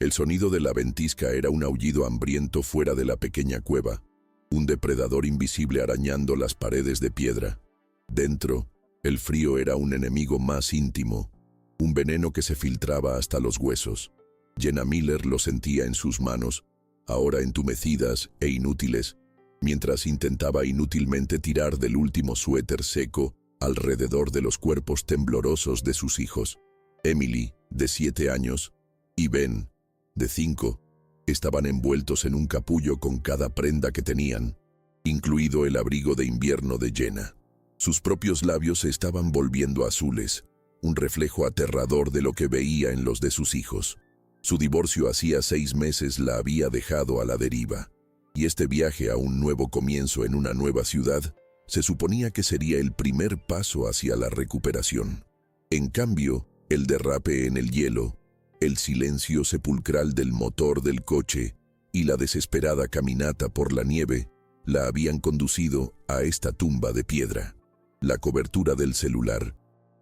El sonido de la ventisca era un aullido hambriento fuera de la pequeña cueva, un depredador invisible arañando las paredes de piedra. Dentro, el frío era un enemigo más íntimo, un veneno que se filtraba hasta los huesos. Jenna Miller lo sentía en sus manos, ahora entumecidas e inútiles, mientras intentaba inútilmente tirar del último suéter seco alrededor de los cuerpos temblorosos de sus hijos. Emily, de 7 años, y Ben, de 5, estaban envueltos en un capullo con cada prenda que tenían, incluido el abrigo de invierno de Jenna. Sus propios labios se estaban volviendo azules, un reflejo aterrador de lo que veía en los de sus hijos. Su divorcio hacía 6 meses la había dejado a la deriva, y este viaje a un nuevo comienzo en una nueva ciudad se suponía que sería el primer paso hacia la recuperación. En cambio, el derrape en el hielo, el silencio sepulcral del motor del coche y la desesperada caminata por la nieve la habían conducido a esta tumba de piedra. La cobertura del celular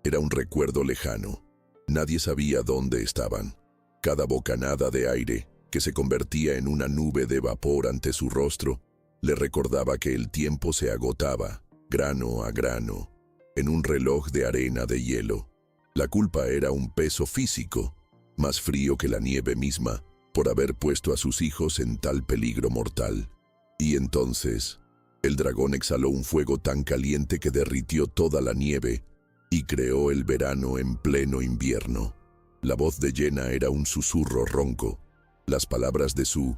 era un recuerdo lejano. Nadie sabía dónde estaban. Cada bocanada de aire, que se convertía en una nube de vapor ante su rostro, le recordaba que el tiempo se agotaba, grano a grano, en un reloj de arena de hielo. La culpa era un peso físico, más frío que la nieve misma, por haber puesto a sus hijos en tal peligro mortal. Y entonces, el dragón exhaló un fuego tan caliente que derritió toda la nieve y creó el verano en pleno invierno. La voz de Jenna era un susurro ronco. Las palabras de su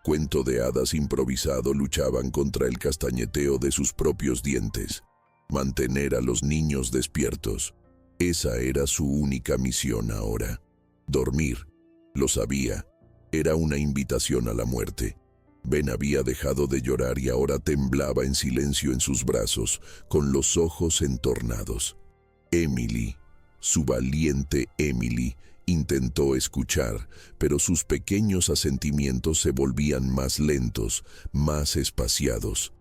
cuento de hadas improvisado luchaban contra el castañeteo de sus propios dientes. Mantener a los niños despiertos. Esa era su única misión ahora. Dormir, lo sabía, era una invitación a la muerte. Ben había dejado de llorar y ahora temblaba en silencio en sus brazos, con los ojos entornados. Emily, su valiente Emily, intentó escuchar, pero sus pequeños asentimientos se volvían más lentos, más espaciados.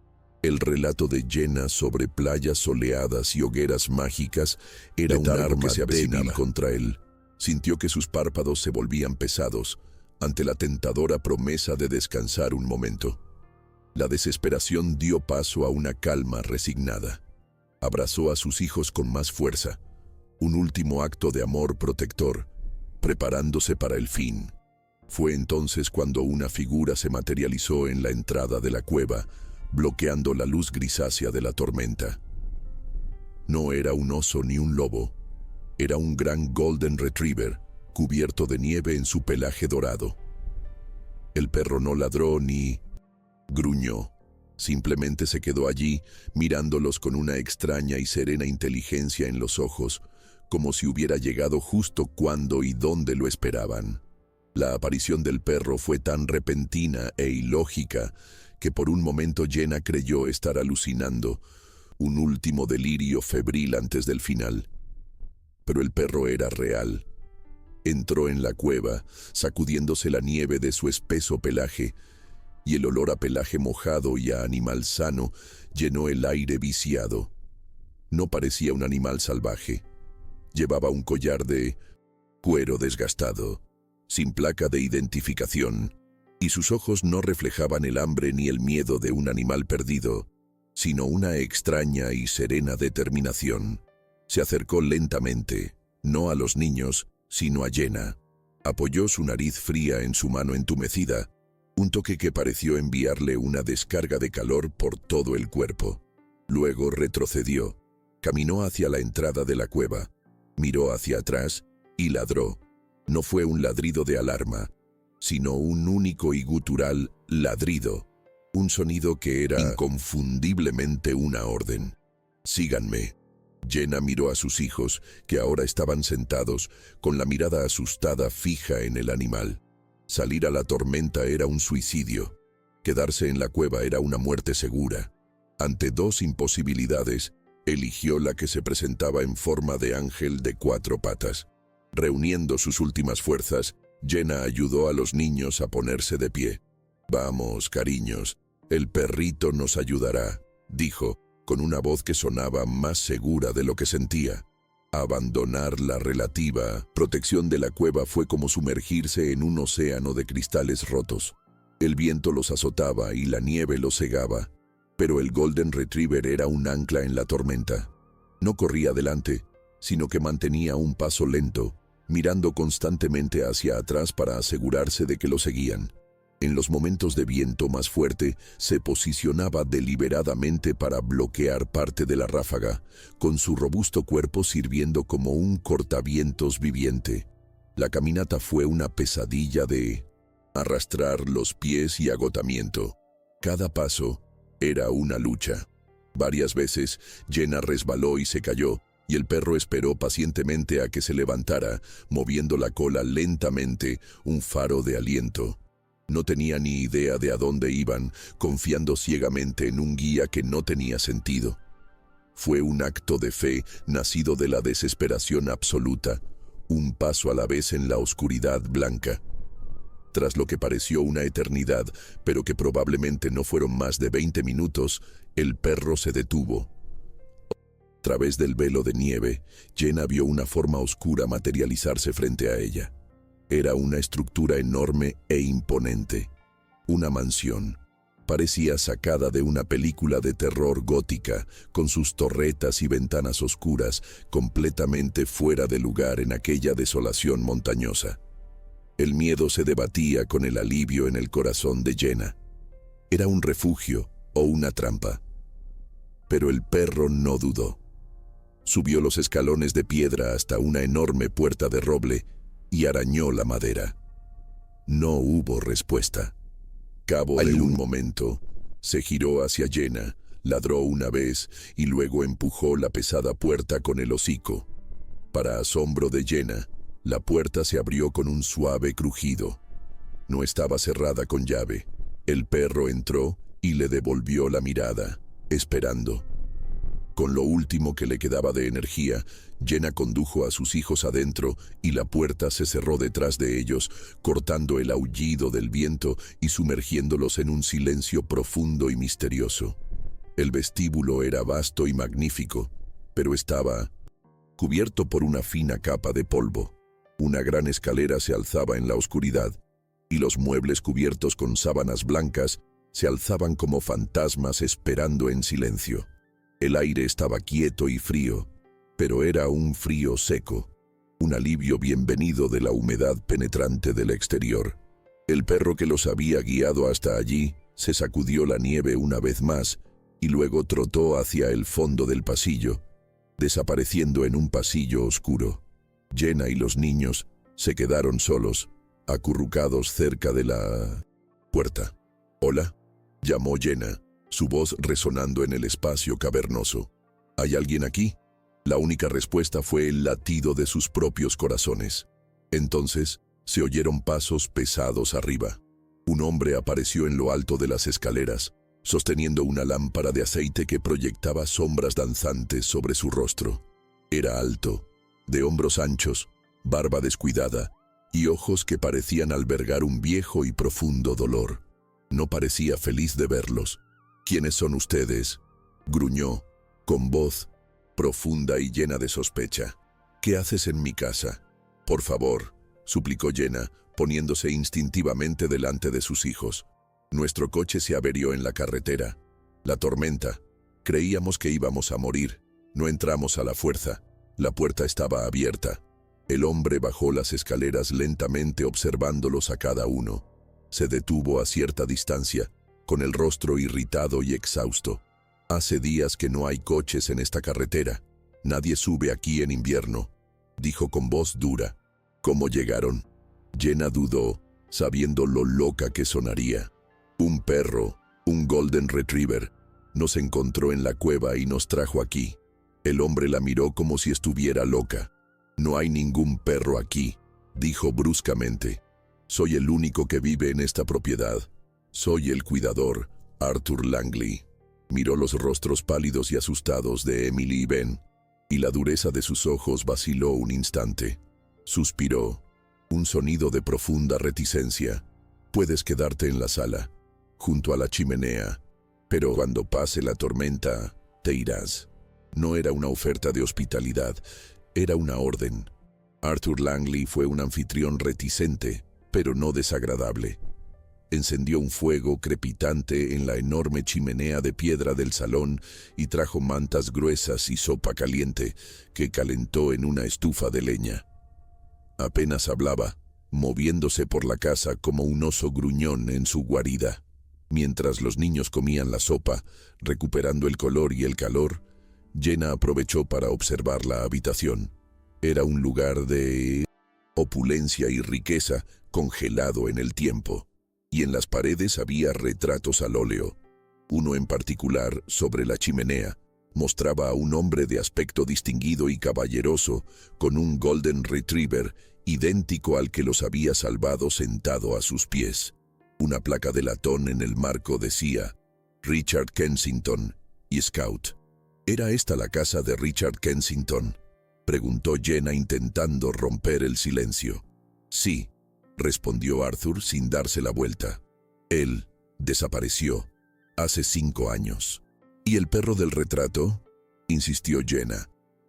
El relato de Jenna sobre playas soleadas y hogueras mágicas era un arma débil contra él. Sintió que sus párpados se volvían pesados ante la tentadora promesa de descansar un momento. La desesperación dio paso a una calma resignada. Abrazó a sus hijos con más fuerza, un último acto de amor protector, preparándose para el fin. Fue entonces cuando una figura se materializó en la entrada de la cueva, bloqueando la luz grisácea de la tormenta. No era un oso ni un lobo, era un gran Golden Retriever, cubierto de nieve en su pelaje dorado. El perro no ladró ni gruñó, simplemente se quedó allí, mirándolos con una extraña y serena inteligencia en los ojos, como si hubiera llegado justo cuando y dónde lo esperaban. La aparición del perro fue tan repentina e ilógica que por un momento Jenna creyó estar alucinando, un último delirio febril antes del final. Pero el perro era real. Entró en la cueva, sacudiéndose la nieve de su espeso pelaje, y el olor a pelaje mojado y a animal sano llenó el aire viciado. No parecía un animal salvaje. Llevaba un collar de cuero desgastado, sin placa de identificación, y sus ojos no reflejaban el hambre ni el miedo de un animal perdido, sino una extraña y serena determinación. Se acercó lentamente, no a los niños, sino a Jenna. Apoyó su nariz fría en su mano entumecida, un toque que pareció enviarle una descarga de calor por todo el cuerpo. Luego retrocedió, caminó hacia la entrada de la cueva, miró hacia atrás y ladró. No fue un ladrido de alarma, sino un único y gutural ladrido, un sonido que era inconfundiblemente una orden. «Síganme». Jenna miró a sus hijos, que ahora estaban sentados, con la mirada asustada fija en el animal. Salir a la tormenta era un suicidio. Quedarse en la cueva era una muerte segura. Ante 2 imposibilidades, eligió la que se presentaba en forma de ángel de 4 patas. Reuniendo sus últimas fuerzas, Jenna ayudó a los niños a ponerse de pie. «Vamos, cariños, el perrito nos ayudará», dijo, con una voz que sonaba más segura de lo que sentía. Abandonar la relativa protección de la cueva fue como sumergirse en un océano de cristales rotos. El viento los azotaba y la nieve los cegaba, pero el Golden Retriever era un ancla en la tormenta. No corría adelante, sino que mantenía un paso lento, mirando constantemente hacia atrás para asegurarse de que lo seguían. En los momentos de viento más fuerte, se posicionaba deliberadamente para bloquear parte de la ráfaga, con su robusto cuerpo sirviendo como un cortavientos viviente. La caminata fue una pesadilla de arrastrar los pies y agotamiento. Cada paso era una lucha. Varias veces, Jenna resbaló y se cayó, y el perro esperó pacientemente a que se levantara, moviendo la cola lentamente, un faro de aliento. No tenía ni idea de a dónde iban, confiando ciegamente en un guía que no tenía sentido. Fue un acto de fe nacido de la desesperación absoluta, un paso a la vez en la oscuridad blanca. Tras lo que pareció una eternidad, pero que probablemente no fueron más de 20 minutos, el perro se detuvo. A través del velo de nieve, Jenna vio una forma oscura materializarse frente a ella. Era una estructura enorme e imponente. Una mansión. Parecía sacada de una película de terror gótica, con sus torretas y ventanas oscuras, completamente fuera de lugar en aquella desolación montañosa. El miedo se debatía con el alivio en el corazón de Jenna. ¿Era un refugio o una trampa? Pero el perro no dudó. Subió los escalones de piedra hasta una enorme puerta de roble y arañó la madera. No hubo respuesta. Cabo de un momento, se giró hacia Jenna, ladró una vez y luego empujó la pesada puerta con el hocico. Para asombro de Jenna, la puerta se abrió con un suave crujido. No estaba cerrada con llave. El perro entró y le devolvió la mirada, esperando. Con lo último que le quedaba de energía, Jenna condujo a sus hijos adentro y la puerta se cerró detrás de ellos, cortando el aullido del viento y sumergiéndolos en un silencio profundo y misterioso. El vestíbulo era vasto y magnífico, pero estaba cubierto por una fina capa de polvo. Una gran escalera se alzaba en la oscuridad, y los muebles cubiertos con sábanas blancas se alzaban como fantasmas esperando en silencio. El aire estaba quieto y frío, pero era un frío seco, un alivio bienvenido de la humedad penetrante del exterior. El perro que los había guiado hasta allí se sacudió la nieve una vez más y luego trotó hacia el fondo del pasillo, desapareciendo en un pasillo oscuro. Jenna y los niños se quedaron solos, acurrucados cerca de la puerta. «¿Hola?», llamó Jenna, su voz resonando en el espacio cavernoso. «¿Hay alguien aquí?». La única respuesta fue el latido de sus propios corazones. Entonces se oyeron pasos pesados arriba. Un hombre apareció en lo alto de las escaleras, sosteniendo una lámpara de aceite que proyectaba sombras danzantes sobre su rostro. Era alto, de hombros anchos, barba descuidada y ojos que parecían albergar un viejo y profundo dolor. No parecía feliz de verlos. «¿Quiénes son ustedes?», gruñó, con voz profunda y llena de sospecha. «¿Qué haces en mi casa?». «Por favor», suplicó Jenna, poniéndose instintivamente delante de sus hijos. «Nuestro coche se averió en la carretera. La tormenta. Creíamos que íbamos a morir. No entramos a la fuerza. La puerta estaba abierta». El hombre bajó las escaleras lentamente observándolos a cada uno. Se detuvo a cierta distancia, con el rostro irritado y exhausto. «Hace días que no hay coches en esta carretera. Nadie sube aquí en invierno», dijo con voz dura. «¿Cómo llegaron?». Jenna dudó, sabiendo lo loca que sonaría. «Un perro, un Golden Retriever, nos encontró en la cueva y nos trajo aquí». El hombre la miró como si estuviera loca. «No hay ningún perro aquí», dijo bruscamente. «Soy el único que vive en esta propiedad. Soy el cuidador, Arthur Langley». Miró los rostros pálidos y asustados de Emily y Ben, y la dureza de sus ojos vaciló un instante. Suspiró, un sonido de profunda reticencia. «Puedes quedarte en la sala, junto a la chimenea, pero cuando pase la tormenta, te irás». No era una oferta de hospitalidad, Era una orden. Arthur Langley fue un anfitrión reticente, pero no desagradable. Encendió un fuego crepitante en la enorme chimenea de piedra del salón y trajo mantas gruesas y sopa caliente que calentó en una estufa de leña. Apenas hablaba, moviéndose por la casa como un oso gruñón en su guarida. Mientras los niños comían la sopa, recuperando el color y el calor, Jenna aprovechó para observar la habitación. Era un lugar de opulencia y riqueza congelado en el tiempo, y en las paredes había retratos al óleo. Uno en particular, sobre la chimenea, mostraba a un hombre de aspecto distinguido y caballeroso, con un Golden Retriever idéntico al que los había salvado sentado a sus pies. Una placa de latón en el marco decía Richard Kensington y Scout. ¿Era esta la casa de Richard Kensington?, preguntó Jenna intentando romper el silencio. Sí, respondió Arthur sin darse la vuelta. Él desapareció hace 5 años. ¿Y el perro del retrato?, insistió Jenna.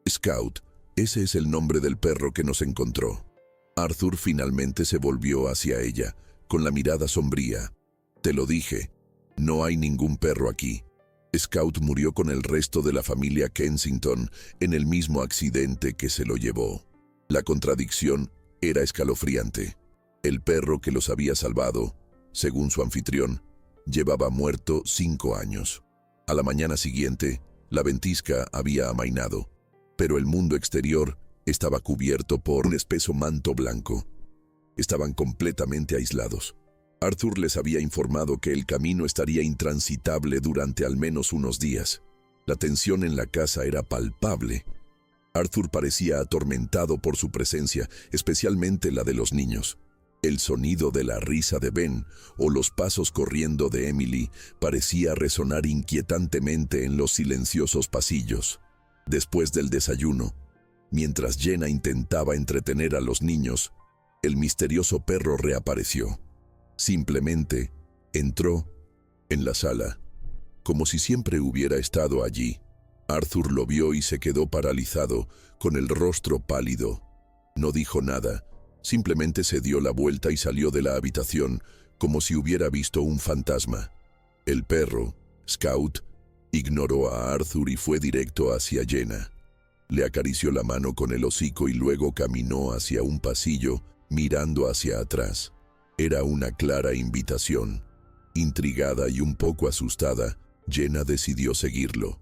Scout, ese es el nombre del perro que nos encontró. Arthur finalmente se volvió hacia ella, con la mirada sombría. Te lo dije, no hay ningún perro aquí. Scout murió con el resto de la familia Kensington en el mismo accidente que se lo llevó. La contradicción era escalofriante. El perro que los había salvado, según su anfitrión, llevaba muerto 5 años. A la mañana siguiente, la ventisca había amainado, pero el mundo exterior estaba cubierto por un espeso manto blanco. Estaban completamente aislados. Arthur les había informado que el camino estaría intransitable durante al menos unos días. La tensión en la casa era palpable. Arthur parecía atormentado por su presencia, especialmente la de los niños. El sonido de la risa de Ben o los pasos corriendo de Emily parecía resonar inquietantemente en los silenciosos pasillos. Después del desayuno, mientras Jenna intentaba entretener a los niños, el misterioso perro reapareció. Simplemente entró en la sala, como si siempre hubiera estado allí. Arthur lo vio y se quedó paralizado, con el rostro pálido. No dijo nada, simplemente se dio la vuelta y salió de la habitación, como si hubiera visto un fantasma. El perro, Scout, ignoró a Arthur y fue directo hacia Jenna. Le acarició la mano con el hocico y luego caminó hacia un pasillo, mirando hacia atrás. Era una clara invitación. Intrigada y un poco asustada, Jenna decidió seguirlo.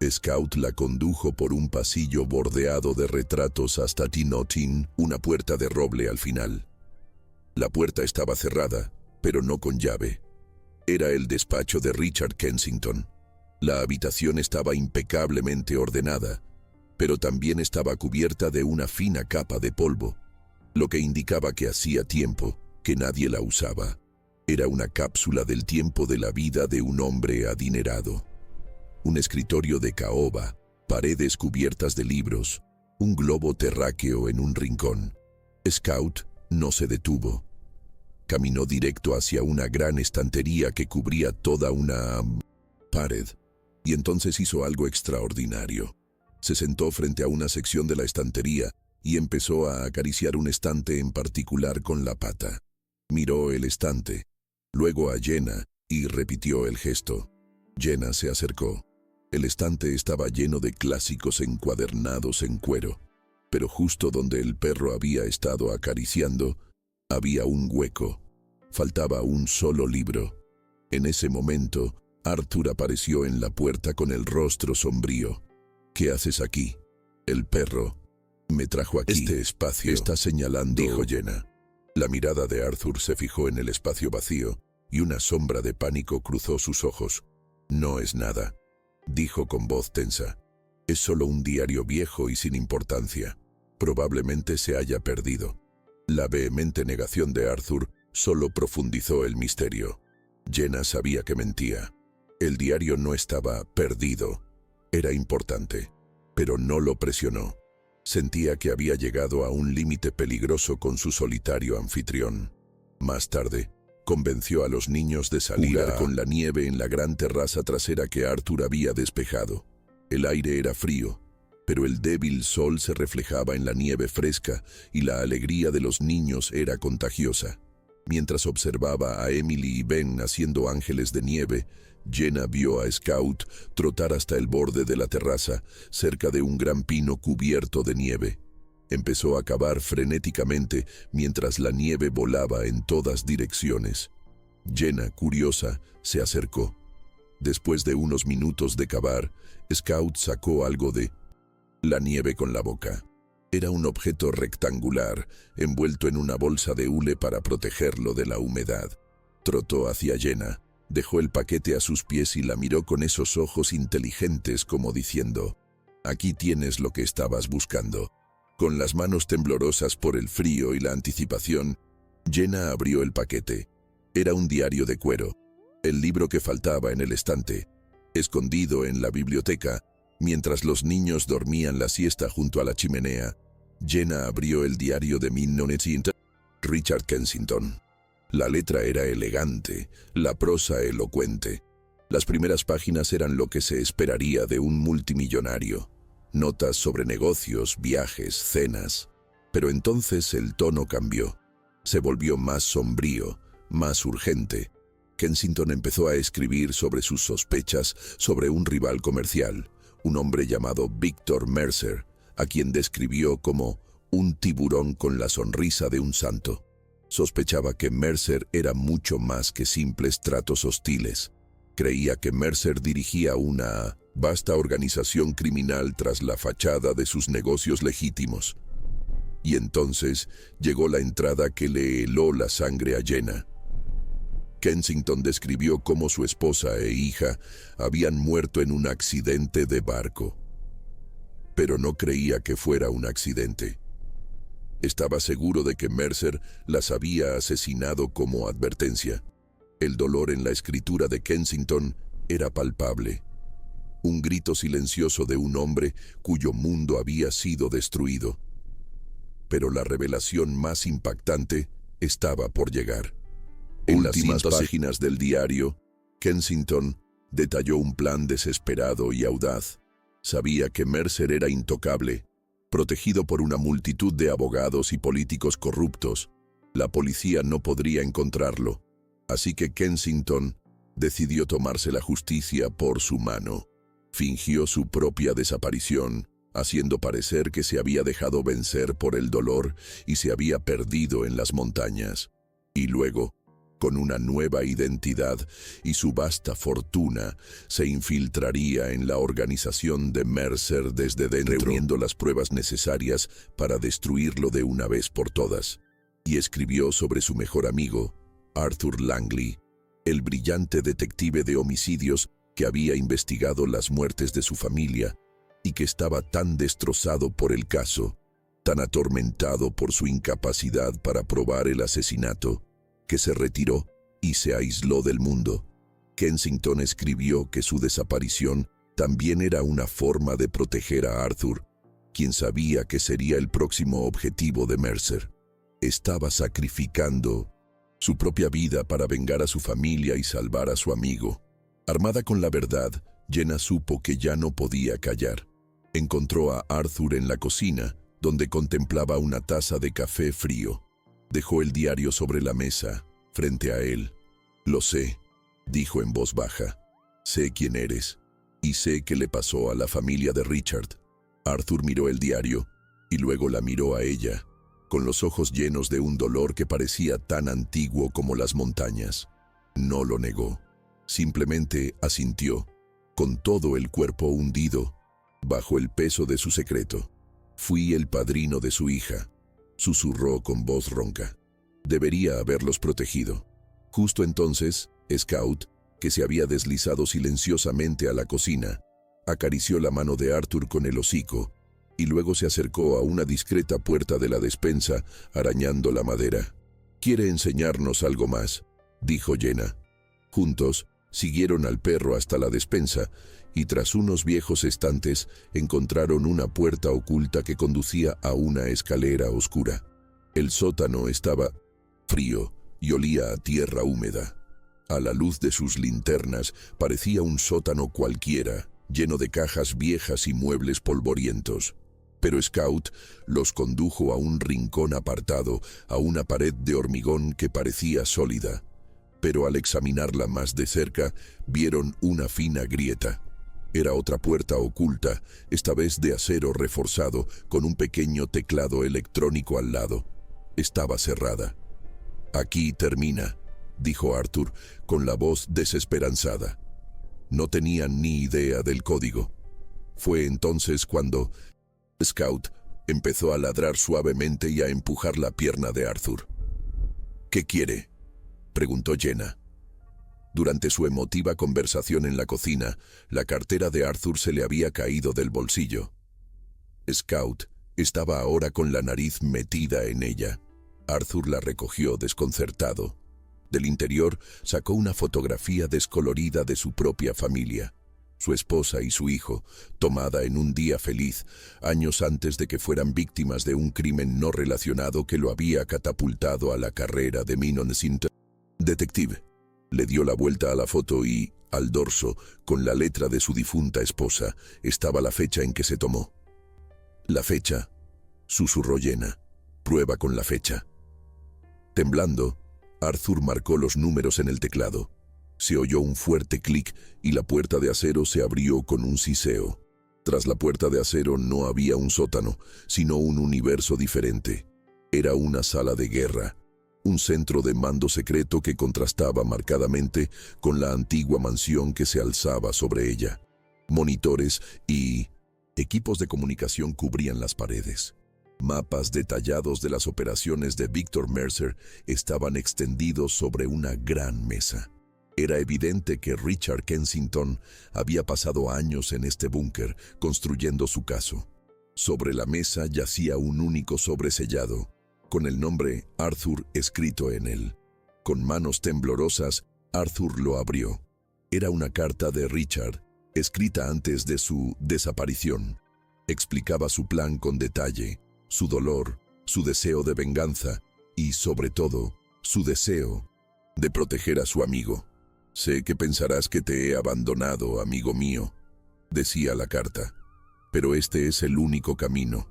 Scout la condujo por un pasillo bordeado de retratos hasta Tinotin, una puerta de roble al final. La puerta estaba cerrada, pero no con llave. Era el despacho de Richard Kensington. La habitación estaba impecablemente ordenada, pero también estaba cubierta de una fina capa de polvo, lo que indicaba que hacía tiempo que nadie la usaba. Era una cápsula del tiempo de la vida de un hombre adinerado. Un escritorio de caoba, paredes cubiertas de libros, un globo terráqueo en un rincón. Scout no se detuvo. Caminó directo hacia una gran estantería que cubría toda una pared, y entonces hizo algo extraordinario. Se sentó frente a una sección de la estantería y empezó a acariciar un estante en particular con la pata. Miró el estante, luego a Jenna y repitió el gesto. Jenna se acercó. El estante estaba lleno de clásicos encuadernados en cuero, pero justo donde el perro había estado acariciando, había un hueco. Faltaba un solo libro. En ese momento, Arthur apareció en la puerta con el rostro sombrío. ¿Qué haces aquí? El perro me trajo aquí. Este espacio está señalando, dijo Jenna. La mirada de Arthur se fijó en el espacio vacío y una sombra de pánico cruzó sus ojos. No es nada, dijo con voz tensa. Es solo un diario viejo y sin importancia. Probablemente se haya perdido. La vehemente negación de Arthur solo profundizó el misterio. Jenna sabía que mentía. El diario no estaba perdido. Era importante, pero no lo presionó. Sentía que había llegado a un límite peligroso con su solitario anfitrión. Más tarde, convenció a los niños de salir con la nieve en la gran terraza trasera que Arthur había despejado. El aire era frío, pero el débil sol se reflejaba en la nieve fresca y la alegría de los niños era contagiosa. Mientras observaba a Emily y Ben haciendo ángeles de nieve, Jenna vio a Scout trotar hasta el borde de la terraza, cerca de un gran pino cubierto de nieve. Empezó a cavar frenéticamente mientras la nieve volaba en todas direcciones. Jenna, curiosa, se acercó. Después de unos minutos de cavar, Scout sacó algo de la nieve con la boca. Era un objeto rectangular, envuelto en una bolsa de hule para protegerlo de la humedad. Trotó hacia Jenna, dejó el paquete a sus pies y la miró con esos ojos inteligentes como diciendo: «Aquí tienes lo que estabas buscando». Con las manos temblorosas por el frío y la anticipación, Jenna abrió el paquete. Era un diario de cuero, el libro que faltaba en el estante, escondido en la biblioteca. Mientras los niños dormían la siesta junto a la chimenea, Jenna abrió el diario de 1900, Richard Kensington. La letra era elegante, la prosa elocuente. Las primeras páginas eran lo que se esperaría de un multimillonario. Notas sobre negocios, viajes, cenas. Pero entonces el tono cambió. Se volvió más sombrío, más urgente. Kensington empezó a escribir sobre sus sospechas sobre un rival comercial, un hombre llamado Victor Mercer, a quien describió como un tiburón con la sonrisa de un santo. Sospechaba que Mercer era mucho más que simples tratos hostiles. Creía que Mercer dirigía una vasta organización criminal tras la fachada de sus negocios legítimos. Y entonces llegó la entrada que le heló la sangre a Jenna. Kensington describió cómo su esposa e hija habían muerto en un accidente de barco. Pero no creía que fuera un accidente. Estaba seguro de que Mercer las había asesinado como advertencia. El dolor en la escritura de Kensington era palpable. Un grito silencioso de un hombre cuyo mundo había sido destruido. Pero la revelación más impactante estaba por llegar. En las últimas páginas del diario, Kensington detalló un plan desesperado y audaz. Sabía que Mercer era intocable, protegido por una multitud de abogados y políticos corruptos. La policía no podría encontrarlo, así que Kensington decidió tomarse la justicia por su mano. Fingió su propia desaparición, haciendo parecer que se había dejado vencer por el dolor y se había perdido en las montañas. Y luego, con una nueva identidad y su vasta fortuna, se infiltraría en la organización de Mercer desde dentro, reuniendo las pruebas necesarias para destruirlo de una vez por todas. Y escribió sobre su mejor amigo, Arthur Langley, el brillante detective de homicidios que había investigado las muertes de su familia y que estaba tan destrozado por el caso, tan atormentado por su incapacidad para probar el asesinato, que se retiró y se aisló del mundo. Kensington escribió que su desaparición también era una forma de proteger a Arthur, quien sabía que sería el próximo objetivo de Mercer. Estaba sacrificando su propia vida para vengar a su familia y salvar a su amigo. Armada con la verdad, Jenna supo que ya no podía callar. Encontró a Arthur en la cocina, donde contemplaba una taza de café frío. Dejó el diario sobre la mesa, frente a él. «Lo sé», dijo en voz baja. «Sé quién eres, y sé qué le pasó a la familia de Richard». Arthur miró el diario, y luego la miró a ella, con los ojos llenos de un dolor que parecía tan antiguo como las montañas. No lo negó, simplemente asintió, con todo el cuerpo hundido, bajo el peso de su secreto. «Fui el padrino de su hija», susurró con voz ronca. «Debería haberlos protegido». Justo entonces, Scout, que se había deslizado silenciosamente a la cocina, acarició la mano de Arthur con el hocico y luego se acercó a una discreta puerta de la despensa, arañando la madera. «¿Quiere enseñarnos algo más?», dijo Jenna. Juntos, siguieron al perro hasta la despensa y tras unos viejos estantes encontraron una puerta oculta que conducía a una escalera oscura. El sótano estaba frío y olía a tierra húmeda. A la luz de sus linternas parecía un sótano cualquiera, lleno de cajas viejas y muebles polvorientos. Pero Scout los condujo a un rincón apartado, a una pared de hormigón que parecía sólida. Pero al examinarla más de cerca, vieron una fina grieta. Era otra puerta oculta, esta vez de acero reforzado, con un pequeño teclado electrónico al lado. Estaba cerrada. «Aquí termina», dijo Arthur, con la voz desesperanzada. No tenían ni idea del código. Fue entonces cuando Scout empezó a ladrar suavemente y a empujar la pierna de Arthur. «¿Qué quiere?», preguntó Jenna. Durante su emotiva conversación en la cocina, la cartera de Arthur se le había caído del bolsillo. Scout estaba ahora con la nariz metida en ella. Arthur la recogió desconcertado. Del interior sacó una fotografía descolorida de su propia familia, su esposa y su hijo, tomada en un día feliz, años antes de que fueran víctimas de un crimen no relacionado que lo había catapultado a la carrera de Minnesota Detective. Le dio la vuelta a la foto y, al dorso, con la letra de su difunta esposa, estaba la fecha en que se tomó. «La fecha», susurró Jenna. «Prueba con la fecha». Temblando, Arthur marcó los números en el teclado. Se oyó un fuerte clic y la puerta de acero se abrió con un siseo. Tras la puerta de acero no había un sótano, sino un universo diferente. Era una sala de guerra, un centro de mando secreto que contrastaba marcadamente con la antigua mansión que se alzaba sobre ella. Monitores y equipos de comunicación cubrían las paredes. Mapas detallados de las operaciones de Victor Mercer estaban extendidos sobre una gran mesa. Era evidente que Richard Kensington había pasado años en este búnker construyendo su caso. Sobre la mesa yacía un único sobre sellado, con el nombre Arthur escrito en él. Con manos temblorosas, Arthur lo abrió. Era una carta de Richard, escrita antes de su desaparición. Explicaba su plan con detalle, su dolor, su deseo de venganza y, sobre todo, su deseo de proteger a su amigo. «Sé que pensarás que te he abandonado, amigo mío», decía la carta, «pero este es el único camino.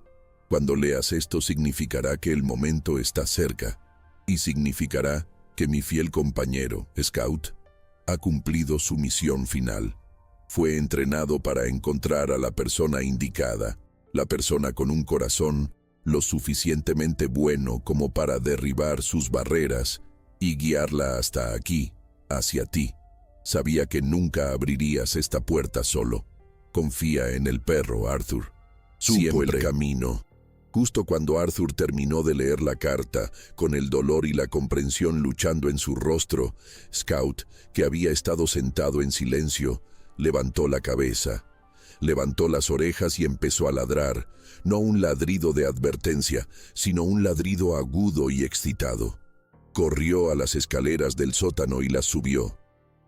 Cuando leas esto significará que el momento está cerca y significará que mi fiel compañero, Scout, ha cumplido su misión final. Fue entrenado para encontrar a la persona indicada, la persona con un corazón lo suficientemente bueno como para derribar sus barreras y guiarla hasta aquí, hacia ti. Sabía que nunca abrirías esta puerta solo. Confía en el perro, Arthur. Siempre el camino». Justo cuando Arthur terminó de leer la carta, con el dolor y la comprensión luchando en su rostro, Scout, que había estado sentado en silencio, levantó la cabeza. Levantó las orejas y empezó a ladrar, no un ladrido de advertencia, sino un ladrido agudo y excitado. Corrió a las escaleras del sótano y las subió.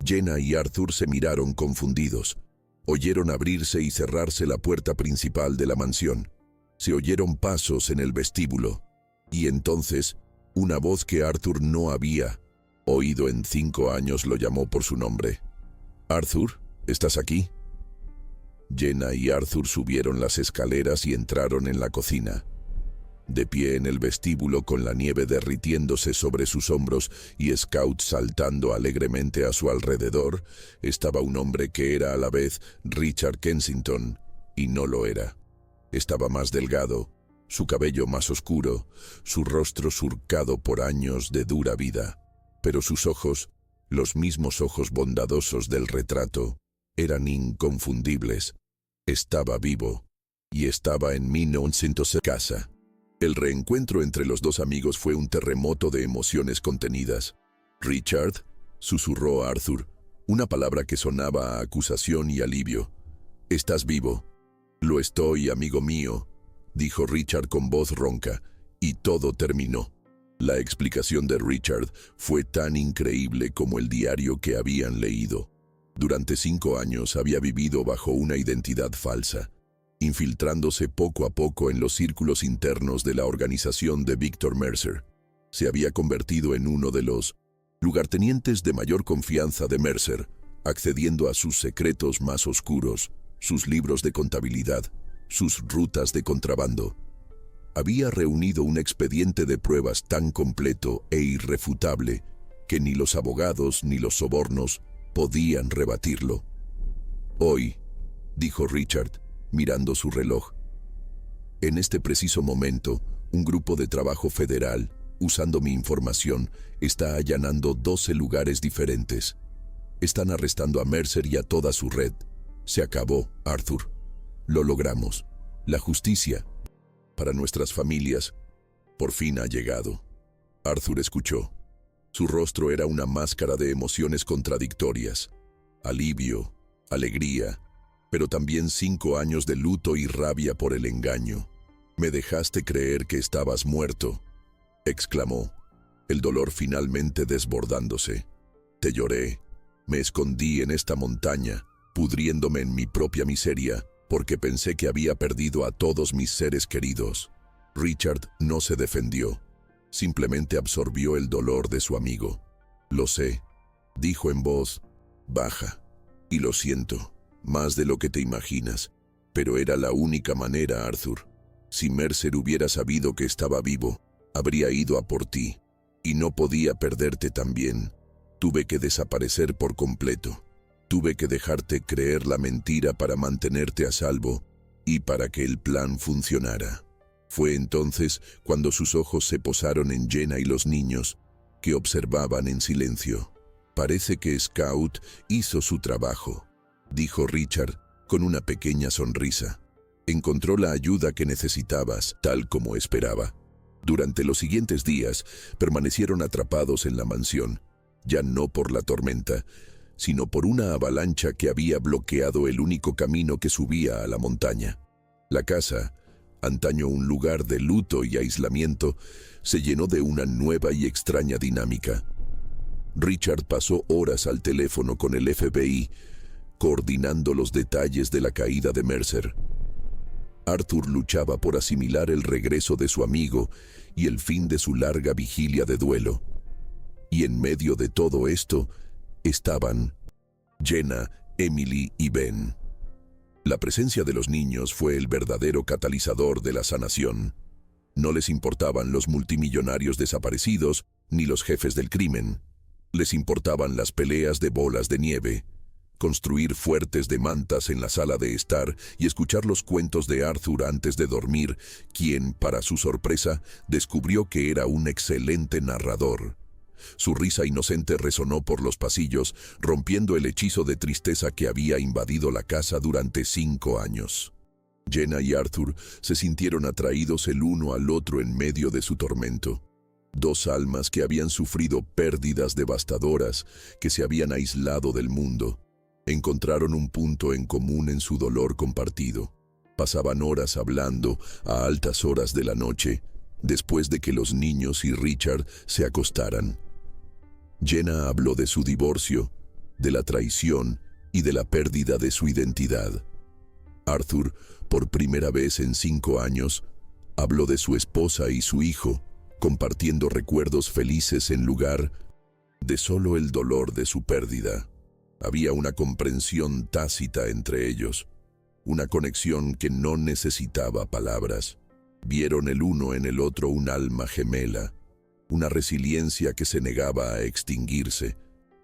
Jenna y Arthur se miraron confundidos. Oyeron abrirse y cerrarse la puerta principal de la mansión. Se oyeron pasos en el vestíbulo. Y entonces, una voz que Arthur no había oído en 5 años lo llamó por su nombre. «Arthur, ¿estás aquí?» Jenna y Arthur subieron las escaleras y entraron en la cocina. De pie en el vestíbulo con la nieve derritiéndose sobre sus hombros y Scout saltando alegremente a su alrededor, estaba un hombre que era a la vez Richard Kensington y no lo era. Estaba más delgado, su cabello más oscuro, su rostro surcado por años de dura vida, pero sus ojos, los mismos ojos bondadosos del retrato, eran inconfundibles. Estaba vivo y estaba en 1900 casa. El reencuentro entre los dos amigos fue un terremoto de emociones contenidas. «Richard», susurró Arthur, una palabra que sonaba a acusación y alivio. «¿Estás vivo?» «Lo estoy, amigo mío», dijo Richard con voz ronca, y todo terminó. La explicación de Richard fue tan increíble como el diario que habían leído. Durante 5 años había vivido bajo una identidad falsa, infiltrándose poco a poco en los círculos internos de la organización de Victor Mercer. Se había convertido en uno de los lugartenientes de mayor confianza de Mercer, accediendo a sus secretos más oscuros, sus libros de contabilidad, sus rutas de contrabando. Había reunido un expediente de pruebas tan completo e irrefutable que ni los abogados ni los sobornos podían rebatirlo. «Hoy», dijo Richard, mirando su reloj. «En este preciso momento, un grupo de trabajo federal, usando mi información, está allanando 12 lugares diferentes. Están arrestando a Mercer y a toda su red. Se acabó, Arthur. Lo logramos. La justicia, para nuestras familias, por fin ha llegado». Arthur escuchó. Su rostro era una máscara de emociones contradictorias. Alivio, alegría, pero también 5 años de luto y rabia por el engaño. «Me dejaste creer que estabas muerto», exclamó, el dolor finalmente desbordándose. «Te lloré. Me escondí en esta montaña, pudriéndome en mi propia miseria, porque pensé que había perdido a todos mis seres queridos». Richard no se defendió. Simplemente absorbió el dolor de su amigo. «Lo sé», dijo en voz baja, «y lo siento, más de lo que te imaginas, pero era la única manera, Arthur. Si Mercer hubiera sabido que estaba vivo, habría ido a por ti, y no podía perderte también. Tuve que desaparecer por completo. Tuve que dejarte creer la mentira para mantenerte a salvo y para que el plan funcionara». Fue entonces cuando sus ojos se posaron en Jenna y los niños, que observaban en silencio. «Parece que Scout hizo su trabajo», dijo Richard con una pequeña sonrisa. «Encontró la ayuda que necesitabas, tal como esperaba». Durante los siguientes días permanecieron atrapados en la mansión, ya no por la tormenta, sino por una avalancha que había bloqueado el único camino que subía a la montaña. La casa, antaño un lugar de luto y aislamiento, se llenó de una nueva y extraña dinámica. Richard pasó horas al teléfono con el FBI, coordinando los detalles de la caída de Mercer. Arthur luchaba por asimilar el regreso de su amigo y el fin de su larga vigilia de duelo. Y en medio de todo esto estaban Jenna, Emily y Ben. La presencia de los niños fue el verdadero catalizador de la sanación. No les importaban los multimillonarios desaparecidos ni los jefes del crimen. Les importaban las peleas de bolas de nieve, construir fuertes de mantas en la sala de estar y escuchar los cuentos de Arthur antes de dormir, quien, para su sorpresa, descubrió que era un excelente narrador. Su risa inocente resonó por los pasillos, rompiendo el hechizo de tristeza que había invadido la casa durante 5 años. Jenna y Arthur se sintieron atraídos el uno al otro en medio de su tormento. 2 almas que habían sufrido pérdidas devastadoras, que se habían aislado del mundo. Encontraron un punto en común en su dolor compartido. Pasaban horas hablando a altas horas de la noche, después de que los niños y Richard se acostaran. Jenna habló de su divorcio, de la traición y de la pérdida de su identidad. Arthur, por primera vez en 5 años, habló de su esposa y su hijo, compartiendo recuerdos felices en lugar de solo el dolor de su pérdida. Había una comprensión tácita entre ellos, una conexión que no necesitaba palabras. Vieron el uno en el otro un alma gemela, una resiliencia que se negaba a extinguirse,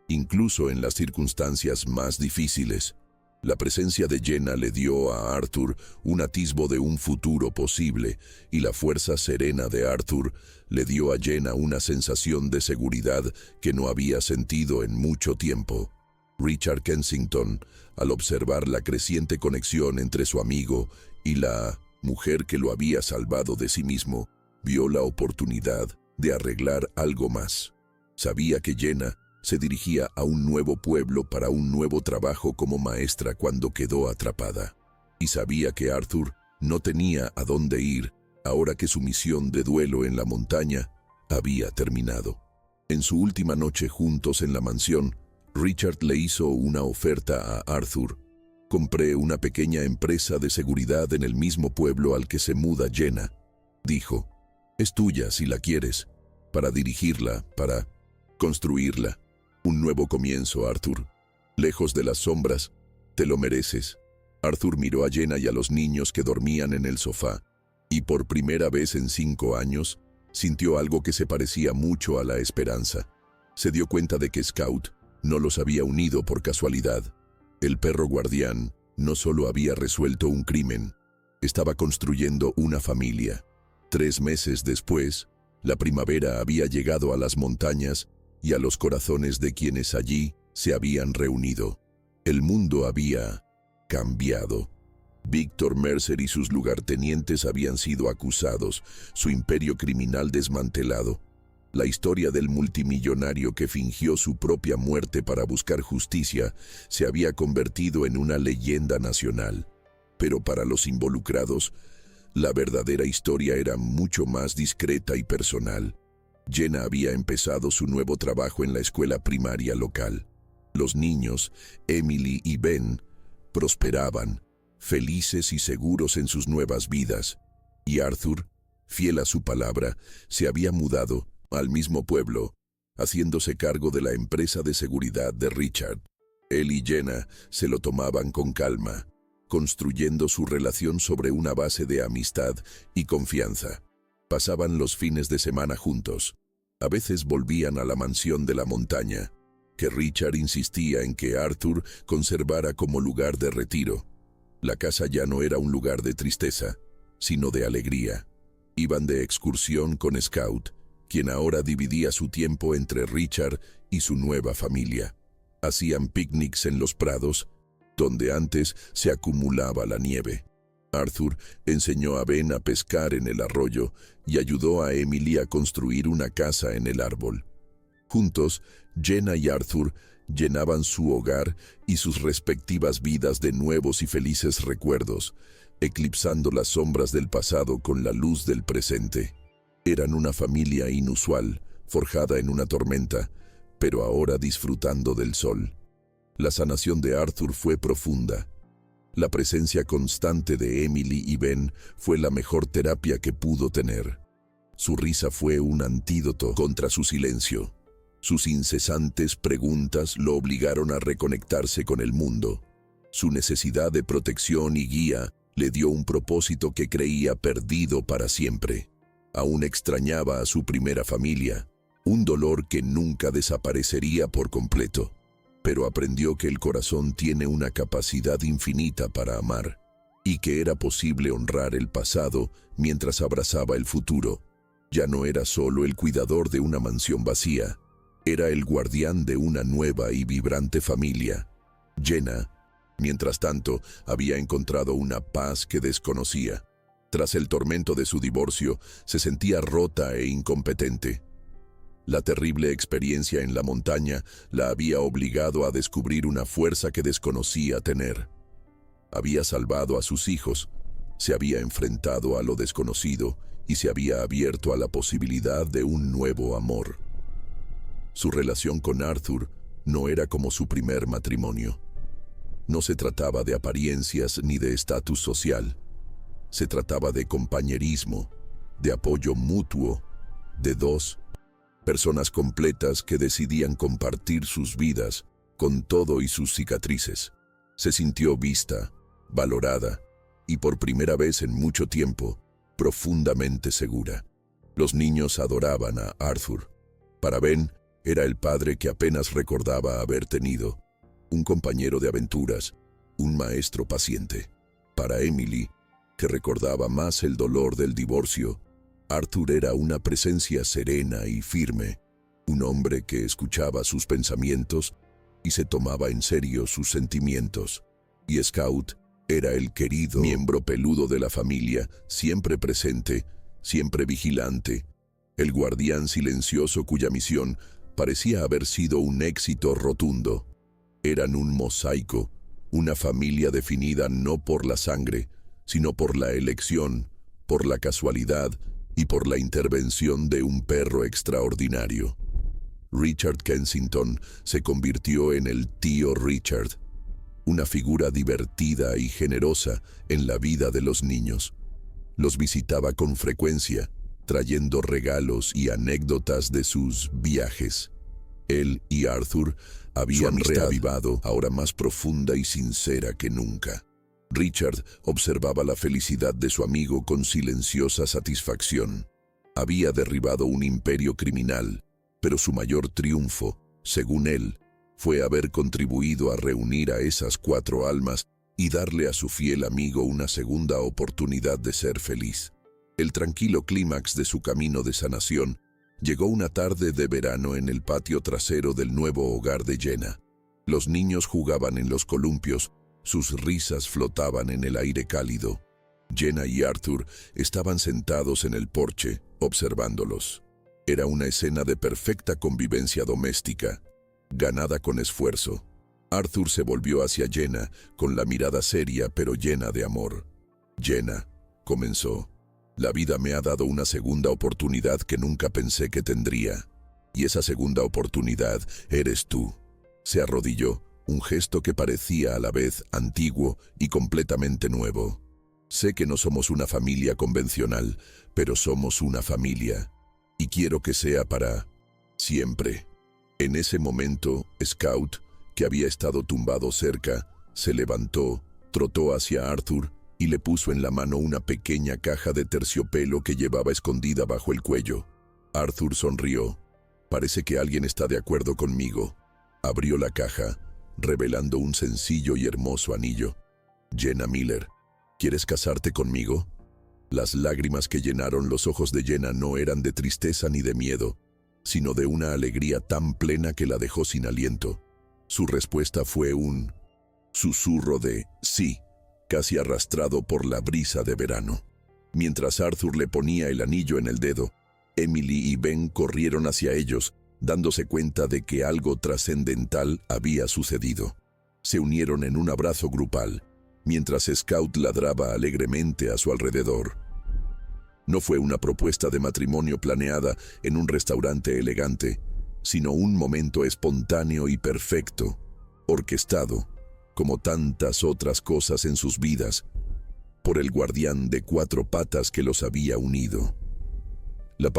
incluso en las circunstancias más difíciles. La presencia de Jenna le dio a Arthur un atisbo de un futuro posible, y la fuerza serena de Arthur le dio a Jenna una sensación de seguridad que no había sentido en mucho tiempo. Richard Kensington, al observar la creciente conexión entre su amigo y la mujer que lo había salvado de sí mismo, vio la oportunidad de arreglar algo más. Sabía que Jenna se dirigía a un nuevo pueblo para un nuevo trabajo como maestra cuando quedó atrapada. Y sabía que Arthur no tenía a dónde ir ahora que su misión de duelo en la montaña había terminado. En su última noche juntos en la mansión, Richard le hizo una oferta a Arthur. «Compré una pequeña empresa de seguridad en el mismo pueblo al que se muda Jenna», dijo. «Es tuya si la quieres, para dirigirla, para construirla. Un nuevo comienzo, Arthur. Lejos de las sombras, te lo mereces». Arthur miró a Jenna y a los niños que dormían en el sofá, y por primera vez en 5 años, sintió algo que se parecía mucho a la esperanza. Se dio cuenta de que Scout no los había unido por casualidad. El perro guardián no solo había resuelto un crimen, estaba construyendo una familia. 3 meses después, la primavera había llegado a las montañas y a los corazones de quienes allí se habían reunido. El mundo había cambiado. Victor Mercer y sus lugartenientes habían sido acusados, su imperio criminal desmantelado. La historia del multimillonario que fingió su propia muerte para buscar justicia se había convertido en una leyenda nacional. Pero para los involucrados, la verdadera historia era mucho más discreta y personal. Jenna había empezado su nuevo trabajo en la escuela primaria local. Los niños, Emily y Ben, prosperaban, felices y seguros en sus nuevas vidas. Y Arthur, fiel a su palabra, se había mudado al mismo pueblo, haciéndose cargo de la empresa de seguridad de Richard. Él y Jenna se lo tomaban con calma, construyendo su relación sobre una base de amistad y confianza. Pasaban los fines de semana juntos. A veces volvían a la mansión de la montaña, que Richard insistía en que Arthur conservara como lugar de retiro. La casa ya no era un lugar de tristeza, sino de alegría. Iban de excursión con Scout, quien ahora dividía su tiempo entre Richard y su nueva familia. Hacían picnics en los prados, donde antes se acumulaba la nieve. Arthur enseñó a Ben a pescar en el arroyo y ayudó a Emily a construir una casa en el árbol. Juntos, Jenna y Arthur llenaban su hogar y sus respectivas vidas de nuevos y felices recuerdos, eclipsando las sombras del pasado con la luz del presente. Eran una familia inusual, forjada en una tormenta, pero ahora disfrutando del sol. La sanación de Arthur fue profunda. La presencia constante de Emily y Ben fue la mejor terapia que pudo tener. Su risa fue un antídoto contra su silencio. Sus incesantes preguntas lo obligaron a reconectarse con el mundo. Su necesidad de protección y guía le dio un propósito que creía perdido para siempre. Aún extrañaba a su primera familia, un dolor que nunca desaparecería por completo. Pero aprendió que el corazón tiene una capacidad infinita para amar, y que era posible honrar el pasado mientras abrazaba el futuro. Ya no era solo el cuidador de una mansión vacía, era el guardián de una nueva y vibrante familia. Jenna, mientras tanto, había encontrado una paz que desconocía. Tras el tormento de su divorcio, se sentía rota e incompetente. La terrible experiencia en la montaña la había obligado a descubrir una fuerza que desconocía tener. Había salvado a sus hijos, se había enfrentado a lo desconocido y se había abierto a la posibilidad de un nuevo amor. Su relación con Arthur no era como su primer matrimonio. No se trataba de apariencias ni de estatus social. Se trataba de compañerismo, de apoyo mutuo, de dos personas completas que decidían compartir sus vidas con todo y sus cicatrices. Se sintió vista, valorada y por primera vez en mucho tiempo, profundamente segura. Los niños adoraban a Arthur. Para Ben, era el padre que apenas recordaba haber tenido, un compañero de aventuras, un maestro paciente. Para Emily, que recordaba más el dolor del divorcio, Arthur era una presencia serena y firme, un hombre que escuchaba sus pensamientos y se tomaba en serio sus sentimientos. Y Scout era el querido miembro peludo de la familia, siempre presente, siempre vigilante, el guardián silencioso cuya misión parecía haber sido un éxito rotundo. Eran un mosaico, una familia definida no por la sangre, sino por la elección, por la casualidad y por la intervención de un perro extraordinario. Richard Kensington se convirtió en el tío Richard, una figura divertida y generosa en la vida de los niños. Los visitaba con frecuencia, trayendo regalos y anécdotas de sus viajes. Él y Arthur habían reavivado, ahora más profunda y sincera que nunca. Richard observaba la felicidad de su amigo con silenciosa satisfacción. Había derribado un imperio criminal, pero su mayor triunfo, según él, fue haber contribuido a reunir a esas 4 almas y darle a su fiel amigo una segunda oportunidad de ser feliz. El tranquilo clímax de su camino de sanación llegó una tarde de verano en el patio trasero del nuevo hogar de Jenna. Los niños jugaban en los columpios, sus risas flotaban en el aire cálido. Jenna y Arthur estaban sentados en el porche, observándolos. Era una escena de perfecta convivencia doméstica, ganada con esfuerzo. Arthur se volvió hacia Jenna, con la mirada seria pero llena de amor. «Jenna», comenzó, «la vida me ha dado una segunda oportunidad que nunca pensé que tendría. Y esa segunda oportunidad eres tú». Se arrodilló, un gesto que parecía a la vez antiguo y completamente nuevo. «Sé que no somos una familia convencional, pero somos una familia. Y quiero que sea para siempre». En ese momento, Scout, que había estado tumbado cerca, se levantó, trotó hacia Arthur y le puso en la mano una pequeña caja de terciopelo que llevaba escondida bajo el cuello. Arthur sonrió. «Parece que alguien está de acuerdo conmigo». Abrió la caja, revelando un sencillo y hermoso anillo. «Jenna Miller, ¿quieres casarte conmigo?». Las lágrimas que llenaron los ojos de Jenna no eran de tristeza ni de miedo, sino de una alegría tan plena que la dejó sin aliento. Su respuesta fue un susurro de «sí», casi arrastrado por la brisa de verano. Mientras Arthur le ponía el anillo en el dedo, Emily y Ben corrieron hacia ellos, dándose cuenta de que algo trascendental había sucedido. Se unieron en un abrazo grupal, mientras Scout ladraba alegremente a su alrededor. No fue una propuesta de matrimonio planeada en un restaurante elegante, sino un momento espontáneo y perfecto, orquestado, como tantas otras cosas en sus vidas, por el guardián de 4 patas que los había unido. La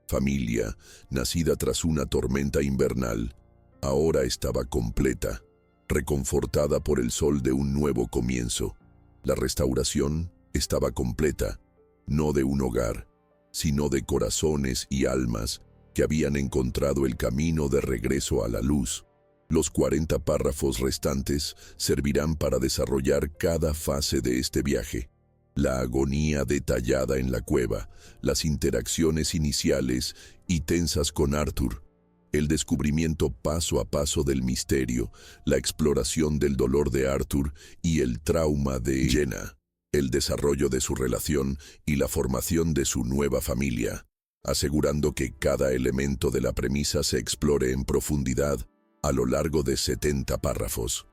familia, nacida tras una tormenta invernal, ahora estaba completa, reconfortada por el sol de un nuevo comienzo. La restauración estaba completa, no de un hogar, sino de corazones y almas que habían encontrado el camino de regreso a la luz. Los 40 párrafos restantes servirán para desarrollar cada fase de este viaje. La agonía detallada en la cueva, las interacciones iniciales y tensas con Arthur, el descubrimiento paso a paso del misterio, la exploración del dolor de Arthur y el trauma de Jenna, el desarrollo de su relación y la formación de su nueva familia, asegurando que cada elemento de la premisa se explore en profundidad a lo largo de 70 párrafos.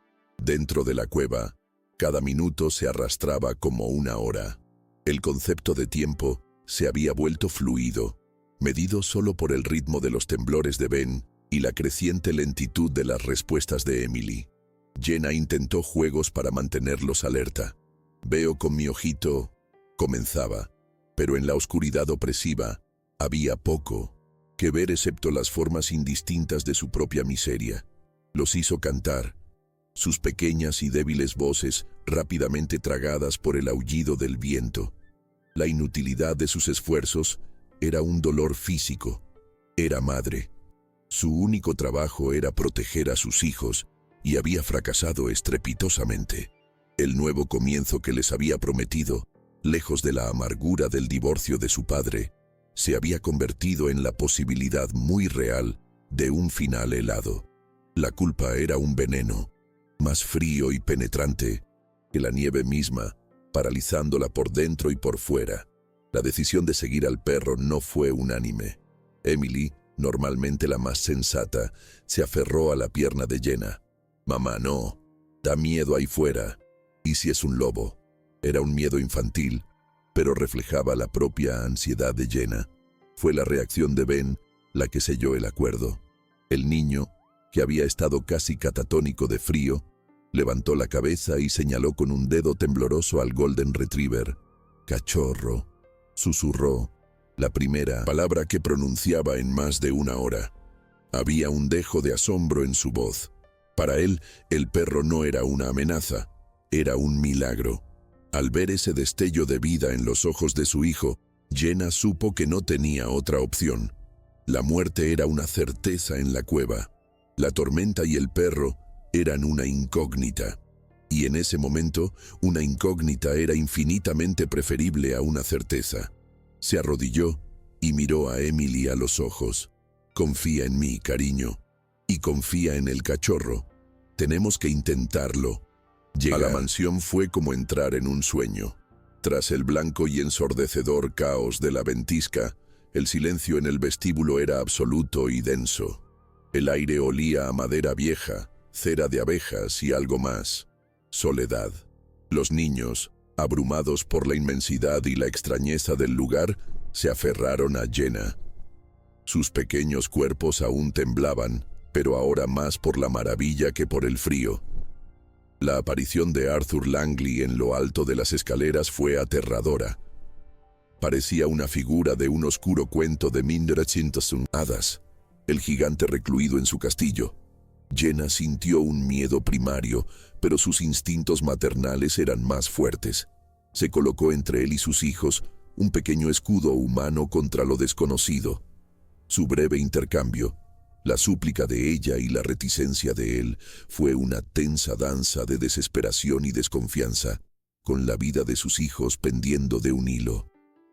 Dentro de la cueva, cada minuto se arrastraba como una hora. El concepto de tiempo se había vuelto fluido, medido solo por el ritmo de los temblores de Ben y la creciente lentitud de las respuestas de Emily. Jenna intentó juegos para mantenerlos alerta. «Veo con mi ojito», comenzaba, pero en la oscuridad opresiva había poco que ver excepto las formas indistintas de su propia miseria. Los hizo cantar, sus pequeñas y débiles voces rápidamente tragadas por el aullido del viento. La inutilidad de sus esfuerzos era un dolor físico. Era madre. Su único trabajo era proteger a sus hijos y había fracasado estrepitosamente. El nuevo comienzo que les había prometido, lejos de la amargura del divorcio de su padre, se había convertido en la posibilidad muy real de un final helado. La culpa era un veneno, más frío y penetrante que la nieve misma, paralizándola por dentro y por fuera. La decisión de seguir al perro no fue unánime. Emily, normalmente la más sensata, se aferró a la pierna de Jenna. «Mamá, no. Da miedo ahí fuera. ¿Y si es un lobo?». Era un miedo infantil, pero reflejaba la propia ansiedad de Jenna. Fue la reacción de Ben la que selló el acuerdo. El niño, que había estado casi catatónico de frío, levantó la cabeza y señaló con un dedo tembloroso al Golden Retriever. «Cachorro», susurró, la primera palabra que pronunciaba en más de una hora. Había un dejo de asombro en su voz. Para él, el perro no era una amenaza, Era un milagro. Al ver ese destello de vida en los ojos de su hijo, Jenna supo que no tenía otra opción. La muerte era una certeza en la cueva. La tormenta y el perro eran una incógnita. Y en ese momento, una incógnita era infinitamente preferible a una certeza. Se arrodilló y miró a Emily a los ojos. «Confía en mí, cariño. Y confía en el cachorro. Tenemos que intentarlo». Llegar a la mansión fue como entrar en un sueño. Tras el blanco y ensordecedor caos de la ventisca, el silencio en el vestíbulo era absoluto y denso. El aire olía a madera vieja, cera de abejas y algo más. Soledad. Los niños, abrumados por la inmensidad y la extrañeza del lugar, se aferraron a Jenna. Sus pequeños cuerpos aún temblaban, pero ahora más por la maravilla que por el frío. La aparición de Arthur Langley en lo alto de las escaleras fue aterradora. Parecía una figura de un oscuro cuento de 1900 hadas, el gigante recluido en su castillo. Jenna sintió un miedo primario, pero sus instintos maternales eran más fuertes. Se colocó entre él y sus hijos un pequeño escudo humano contra lo desconocido. Su breve intercambio, la súplica de ella y la reticencia de él, fue una tensa danza de desesperación y desconfianza, con la vida de sus hijos pendiendo de un hilo.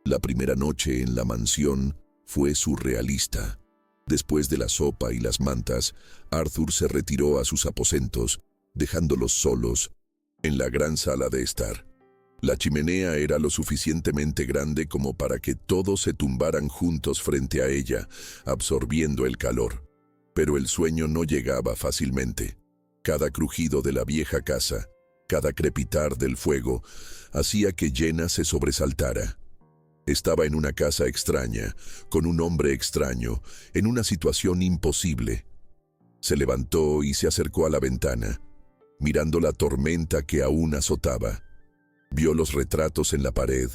La primera noche en la mansión fue surrealista. Después de la sopa y las mantas, Arthur se retiró a sus aposentos, dejándolos solos en la gran sala de estar. La chimenea era lo suficientemente grande como para que todos se tumbaran juntos frente a ella, absorbiendo el calor. Pero el sueño no llegaba fácilmente. Cada crujido de la vieja casa, cada crepitar del fuego, hacía que Jenna se sobresaltara. Estaba en una casa extraña, con un hombre extraño, en una situación imposible. Se levantó y se acercó a la ventana, mirando la tormenta que aún azotaba. Vio los retratos en la pared,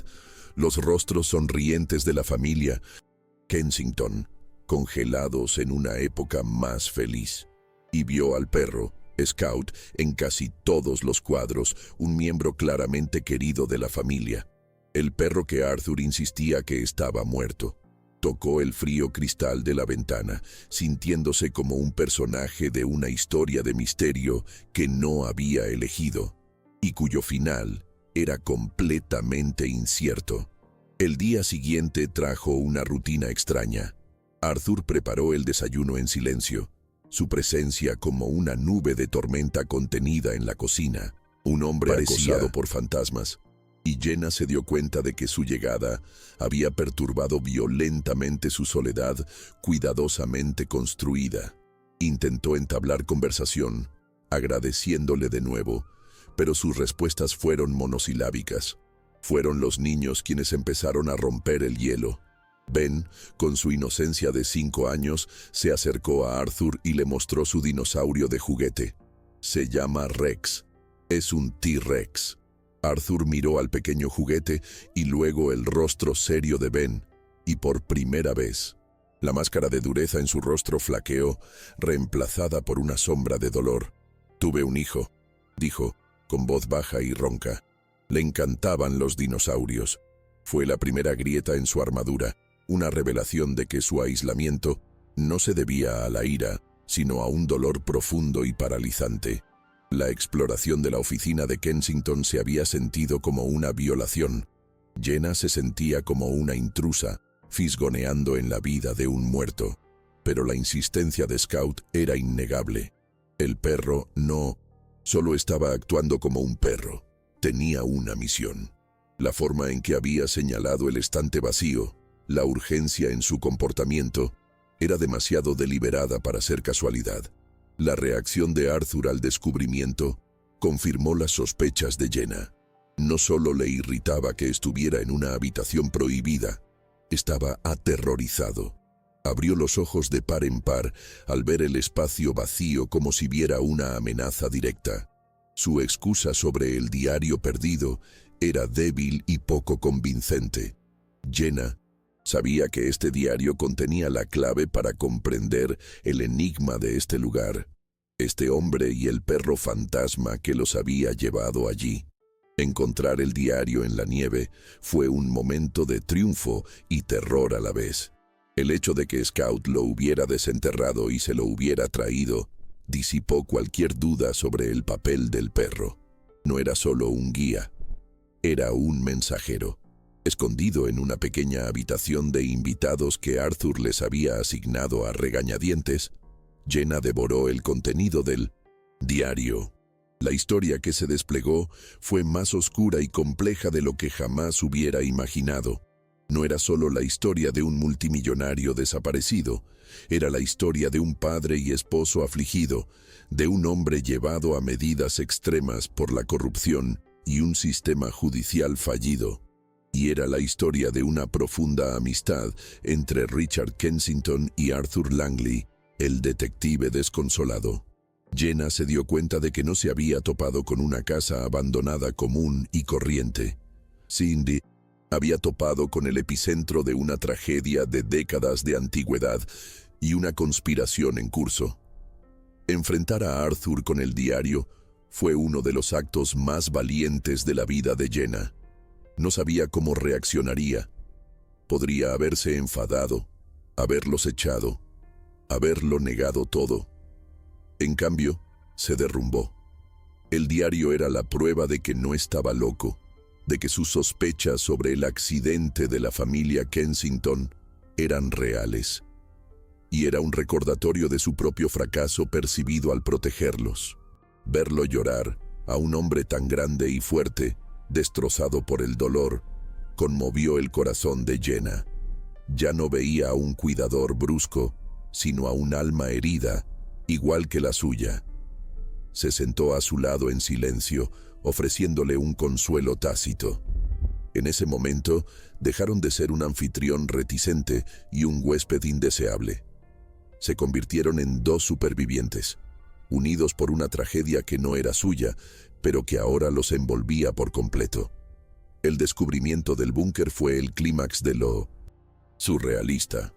los rostros sonrientes de la familia Kensington, congelados en una época más feliz. Y vio al perro, Scout, en casi todos los cuadros, un miembro claramente querido de la familia. El perro que Arthur insistía que estaba muerto. Tocó el frío cristal de la ventana, sintiéndose como un personaje de una historia de misterio que no había elegido, y cuyo final era completamente incierto. El día siguiente trajo una rutina extraña. Arthur preparó el desayuno en silencio, su presencia como una nube de tormenta contenida en la cocina. Un hombre acosado por fantasmas. Y Jenna se dio cuenta de que su llegada había perturbado violentamente su soledad cuidadosamente construida. Intentó entablar conversación, agradeciéndole de nuevo, pero sus respuestas fueron monosilábicas. Fueron los niños quienes empezaron a romper el hielo. Ben, con su inocencia de 5 años, se acercó a Arthur y le mostró su dinosaurio de juguete. Se llama Rex. Es un T-Rex. Arthur miró al pequeño juguete y luego el rostro serio de Ben, y por primera vez, la máscara de dureza en su rostro flaqueó, reemplazada por una sombra de dolor. «Tuve un hijo», dijo, con voz baja y ronca. Le encantaban los dinosaurios. Fue la primera grieta en su armadura, una revelación de que su aislamiento no se debía a la ira, sino a un dolor profundo y paralizante. La exploración de la oficina de Kensington se había sentido como una violación. Jenna se sentía como una intrusa, fisgoneando en la vida de un muerto. Pero la insistencia de Scout era innegable. El perro no solo estaba actuando como un perro, tenía una misión. La forma en que había señalado el estante vacío, la urgencia en su comportamiento, era demasiado deliberada para ser casualidad. La reacción de Arthur al descubrimiento confirmó las sospechas de Jenna. No solo le irritaba que estuviera en una habitación prohibida, estaba aterrorizado. Abrió los ojos de par en par al ver el espacio vacío como si viera una amenaza directa. Su excusa sobre el diario perdido era débil y poco convincente. Jenna sabía que este diario contenía la clave para comprender el enigma de este lugar. este hombre y el perro fantasma que los había llevado allí. Encontrar el diario en la nieve fue un momento de triunfo y terror a la vez. El hecho de que Scout lo hubiera desenterrado y se lo hubiera traído disipó cualquier duda sobre el papel del perro. No era solo un guía, era un mensajero, escondido en una pequeña habitación de invitados que Arthur les había asignado a regañadientes. Jenna devoró el contenido del diario. La historia que se desplegó fue más oscura y compleja de lo que jamás hubiera imaginado. No era solo la historia de un multimillonario desaparecido, era la historia de un padre y esposo afligido, de un hombre llevado a medidas extremas por la corrupción y un sistema judicial fallido. Y era la historia de una profunda amistad entre Richard Kensington y Arthur Langley, el detective desconsolado. Jenna se dio cuenta de que no se había topado con una casa abandonada común y corriente. Cindy había topado con el epicentro de una tragedia de décadas de antigüedad y una conspiración en curso. Enfrentar a Arthur con el diario fue uno de los actos más valientes de la vida de Jenna. No sabía cómo reaccionaría. Podría haberse enfadado, haberlos echado, haberlo negado todo. En cambio, se derrumbó. El diario era la prueba de que no estaba loco, de que sus sospechas sobre el accidente de la familia Kensington eran reales. Y era un recordatorio de su propio fracaso percibido al protegerlos. Verlo llorar, a un hombre tan grande y fuerte, destrozado por el dolor, conmovió el corazón de Jenna. Ya no veía a un cuidador brusco, sino a un alma herida, igual que la suya. Se sentó a su lado en silencio, ofreciéndole un consuelo tácito. En ese momento, dejaron de ser un anfitrión reticente y un huésped indeseable. Se convirtieron en dos supervivientes, unidos por una tragedia que no era suya, pero que ahora los envolvía por completo. El descubrimiento del búnker fue el clímax de lo surrealista.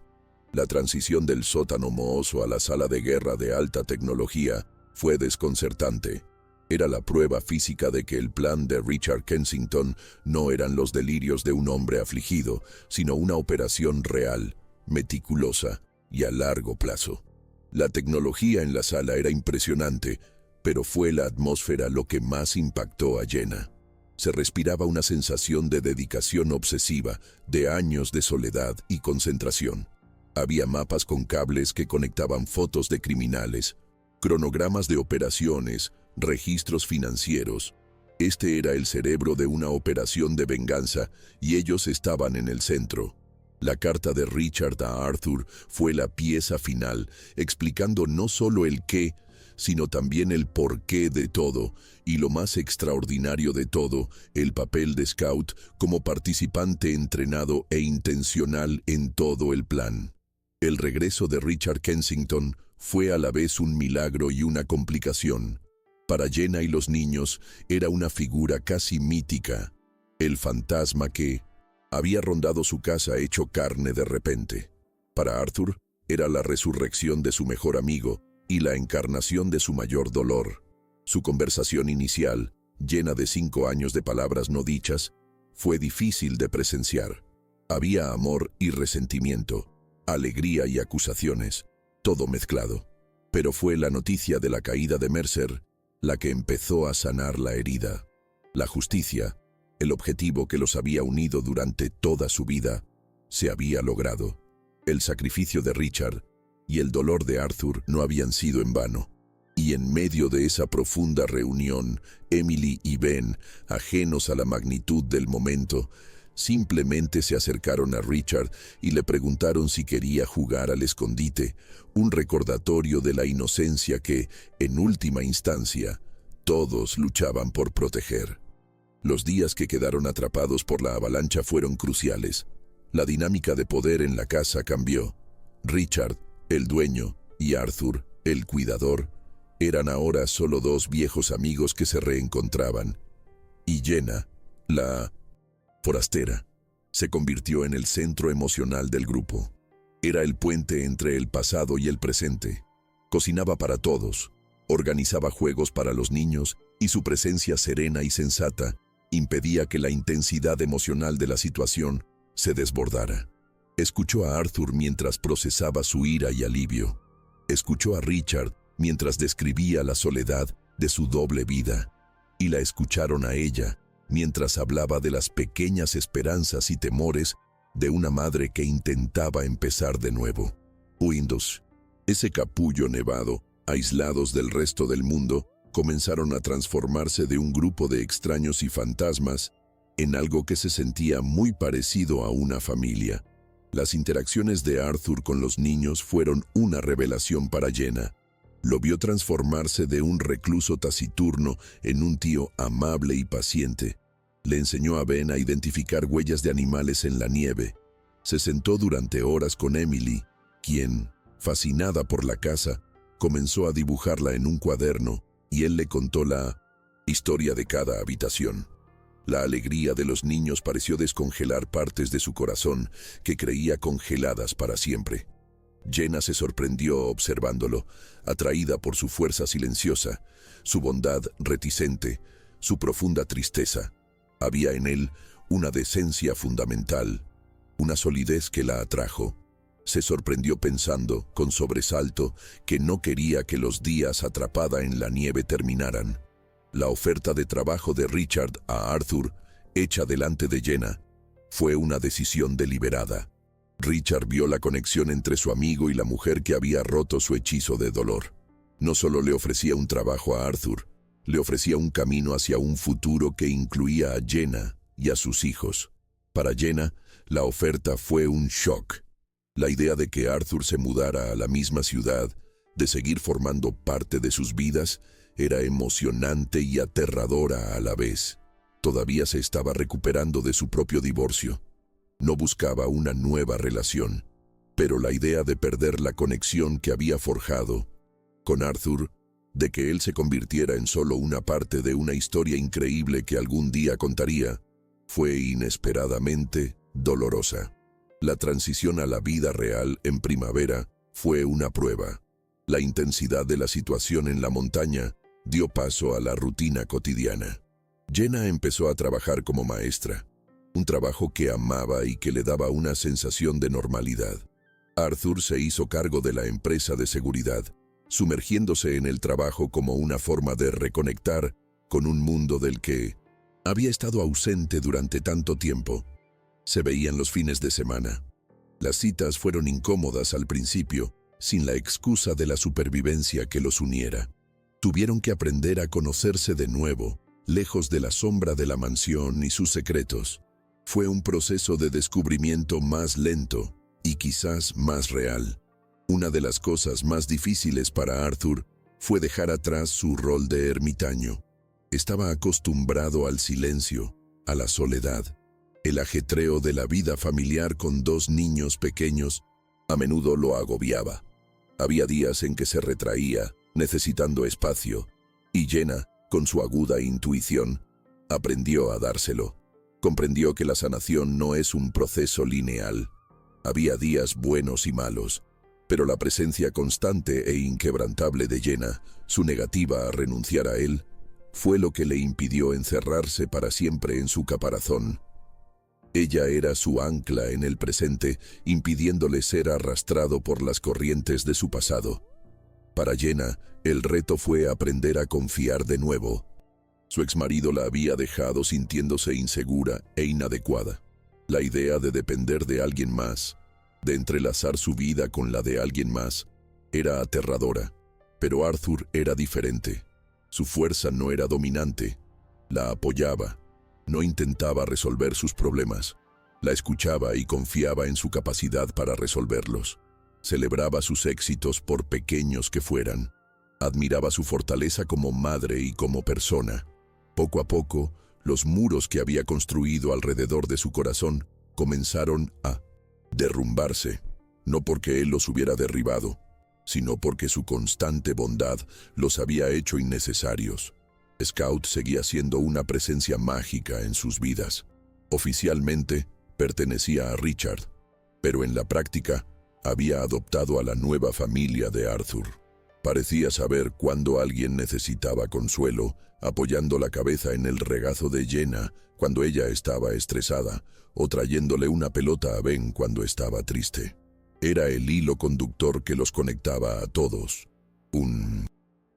La transición del sótano mohoso a la sala de guerra de alta tecnología fue desconcertante. Era la prueba física de que el plan de Richard Kensington no eran los delirios de un hombre afligido, sino una operación real, meticulosa y a largo plazo. La tecnología en la sala era impresionante, pero fue la atmósfera lo que más impactó a Jenna. Se respiraba una sensación de dedicación obsesiva, de años de soledad y concentración. Había mapas con cables que conectaban fotos de criminales, cronogramas de operaciones, registros financieros. Este era el cerebro de una operación de venganza y ellos estaban en el centro. La carta de Richard a Arthur fue la pieza final, explicando no solo el qué, sino también el porqué de todo, y lo más extraordinario de todo, el papel de Scout como participante entrenado e intencional en todo el plan. El regreso de Richard Kensington fue a la vez un milagro y una complicación. Para Jenna y los niños era una figura casi mítica, el fantasma que había rondado su casa hecho carne de repente. Para Arthur era la resurrección de su mejor amigo y la encarnación de su mayor dolor. Su conversación inicial, llena de 5 años de palabras no dichas, fue difícil de presenciar. Había amor y resentimiento, alegría y acusaciones, todo mezclado. Pero fue la noticia de la caída de Mercer la que empezó a sanar la herida. La justicia, el objetivo que los había unido durante toda su vida, se había logrado. El sacrificio de Richard y el dolor de Arthur no habían sido en vano. Y en medio de esa profunda reunión, Emily y Ben, ajenos a la magnitud del momento, simplemente se acercaron a Richard y le preguntaron si quería jugar al escondite, un recordatorio de la inocencia que, en última instancia, todos luchaban por proteger. Los días que quedaron atrapados por la avalancha fueron cruciales. La dinámica de poder en la casa cambió. Richard, el dueño, y Arthur, el cuidador, eran ahora solo 2 viejos amigos que se reencontraban. Y Jenna, la forastera, se convirtió en el centro emocional del grupo. Era el puente entre el pasado y el presente. Cocinaba para todos, Organizaba juegos para los niños y su presencia serena y sensata impedía que la intensidad emocional de la situación se desbordara. Escuchó a Arthur mientras procesaba su ira y alivio. Escuchó a Richard mientras describía la soledad de su doble vida. Y la escucharon a ella mientras hablaba de las pequeñas esperanzas y temores de una madre que intentaba empezar de nuevo. Windows, ese capullo nevado, aislados del resto del mundo, comenzaron a transformarse de un grupo de extraños y fantasmas en algo que se sentía muy parecido a una familia. Las interacciones de Arthur con los niños fueron una revelación para Jenna. Lo vio transformarse de un recluso taciturno en un tío amable y paciente. Le enseñó a Ben a identificar huellas de animales en la nieve. Se sentó durante horas con Emily, quien, fascinada por la casa, comenzó a dibujarla en un cuaderno y él le contó la historia de cada habitación. La alegría de los niños pareció descongelar partes de su corazón que creía congeladas para siempre. Jenna se sorprendió observándolo, atraída por su fuerza silenciosa, su bondad reticente, su profunda tristeza. Había en él una decencia fundamental, una solidez que la atrajo. Se sorprendió pensando, con sobresalto, que no quería que los días atrapada en la nieve terminaran. La oferta de trabajo de Richard a Arthur, hecha delante de Jenna, fue una decisión deliberada. Richard vio la conexión entre su amigo y la mujer que había roto su hechizo de dolor. No solo le ofrecía un trabajo a Arthur, le ofrecía un camino hacia un futuro que incluía a Jenna y a sus hijos. Para Jenna, la oferta fue un shock. La idea de que Arthur se mudara a la misma ciudad, de seguir formando parte de sus vidas, era emocionante y aterradora a la vez. Todavía se estaba recuperando de su propio divorcio. No buscaba una nueva relación, pero la idea de perder la conexión que había forjado con Arthur, de que él se convirtiera en solo una parte de una historia increíble que algún día contaría, fue inesperadamente dolorosa. La transición a la vida real en primavera fue una prueba. La intensidad de la situación en la montaña dio paso a la rutina cotidiana. Jenna empezó a trabajar como maestra, un trabajo que amaba y que le daba una sensación de normalidad. Arthur se hizo cargo de la empresa de seguridad, sumergiéndose en el trabajo como una forma de reconectar con un mundo del que había estado ausente durante tanto tiempo. Se veían los fines de semana. Las citas fueron incómodas al principio, sin la excusa de la supervivencia que los uniera. Tuvieron que aprender a conocerse de nuevo, lejos de la sombra de la mansión y sus secretos. Fue un proceso de descubrimiento más lento y quizás más real. Una de las cosas más difíciles para Arthur fue dejar atrás su rol de ermitaño. Estaba acostumbrado al silencio, a la soledad. El ajetreo de la vida familiar con 2 niños pequeños a menudo lo agobiaba. Había días en que se retraía, necesitando espacio, y Jenna, con su aguda intuición, aprendió a dárselo. Comprendió que la sanación no es un proceso lineal. Había días buenos y malos, pero la presencia constante e inquebrantable de Jenna, su negativa a renunciar a él, fue lo que le impidió encerrarse para siempre en su caparazón. Ella era su ancla en el presente, impidiéndole ser arrastrado por las corrientes de su pasado. Para Jenna, el reto fue aprender a confiar de nuevo. Su exmarido la había dejado sintiéndose insegura e inadecuada. La idea de depender de alguien más, de entrelazar su vida con la de alguien más, era aterradora. Pero Arthur era diferente. Su fuerza no era dominante, la apoyaba. No intentaba resolver sus problemas. La escuchaba y confiaba en su capacidad para resolverlos. Celebraba sus éxitos por pequeños que fueran. Admiraba su fortaleza como madre y como persona. Poco a poco, los muros que había construido alrededor de su corazón comenzaron a derrumbarse. No porque él los hubiera derribado, sino porque su constante bondad los había hecho innecesarios. Scout seguía siendo una presencia mágica en sus vidas. Oficialmente, pertenecía a Richard, pero en la práctica, había adoptado a la nueva familia de Arthur. Parecía saber cuándo alguien necesitaba consuelo, apoyando la cabeza en el regazo de Jenna cuando ella estaba estresada, o trayéndole una pelota a Ben cuando estaba triste. Era el hilo conductor que los conectaba a todos. Un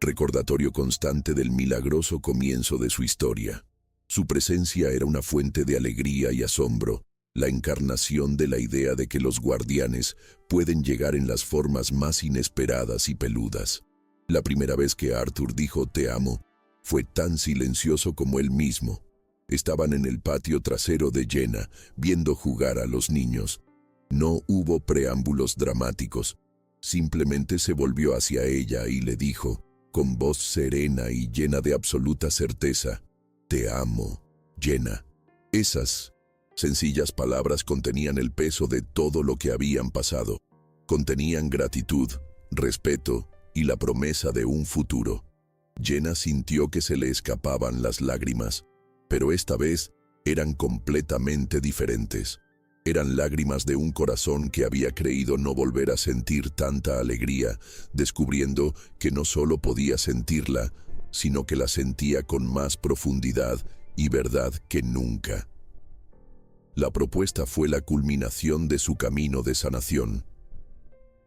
recordatorio constante del milagroso comienzo de su historia. Su presencia era una fuente de alegría y asombro, la encarnación de la idea de que los guardianes pueden llegar en las formas más inesperadas y peludas. La primera vez que Arthur dijo «te amo» fue tan silencioso como él mismo. Estaban en el patio trasero de Jenna, viendo jugar a los niños. No hubo preámbulos dramáticos. Simplemente se volvió hacia ella y le dijo, con voz serena y llena de absoluta certeza, «Te amo, Jenna». Esas sencillas palabras contenían el peso de todo lo que habían pasado. Contenían gratitud, respeto y la promesa de un futuro. Jenna sintió que se le escapaban las lágrimas, pero esta vez eran completamente diferentes. Eran lágrimas de un corazón que había creído no volver a sentir tanta alegría, descubriendo que no solo podía sentirla, sino que la sentía con más profundidad y verdad que nunca. La propuesta fue la culminación de su camino de sanación.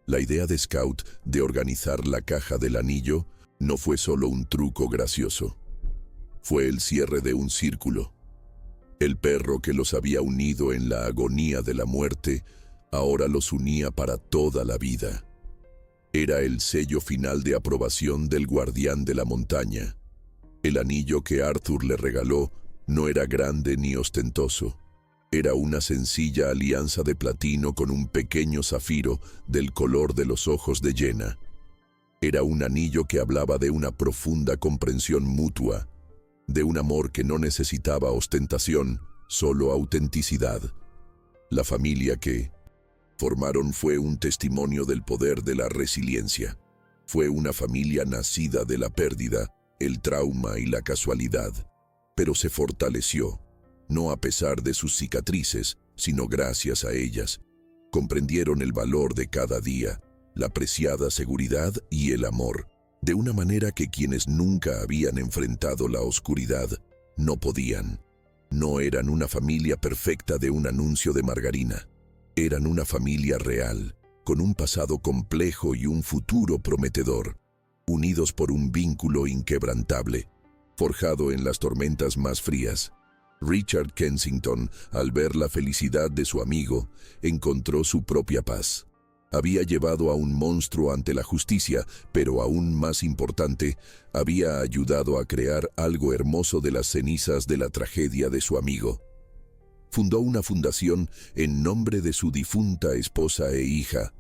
La idea de Scout de organizar la caja del anillo no fue solo un truco gracioso. Fue el cierre de un círculo. El perro que los había unido en la agonía de la muerte, ahora los unía para toda la vida. Era el sello final de aprobación del guardián de la montaña. El anillo que Arthur le regaló no era grande ni ostentoso. Era una sencilla alianza de platino con un pequeño zafiro del color de los ojos de Jenna. Era un anillo que hablaba de una profunda comprensión mutua, de un amor que no necesitaba ostentación, solo autenticidad. La familia que formaron fue un testimonio del poder de la resiliencia. Fue una familia nacida de la pérdida, el trauma y la casualidad, pero se fortaleció. No a pesar de sus cicatrices, sino gracias a ellas. Comprendieron el valor de cada día, la preciada seguridad y el amor, de una manera que quienes nunca habían enfrentado la oscuridad no podían. No eran una familia perfecta de un anuncio de margarina. Eran una familia real, con un pasado complejo y un futuro prometedor, unidos por un vínculo inquebrantable, forjado en las tormentas más frías. Richard Kensington, al ver la felicidad de su amigo, encontró su propia paz. Había llevado a un monstruo ante la justicia, pero aún más importante, había ayudado a crear algo hermoso de las cenizas de la tragedia de su amigo. Fundó una fundación en nombre de su difunta esposa e hija,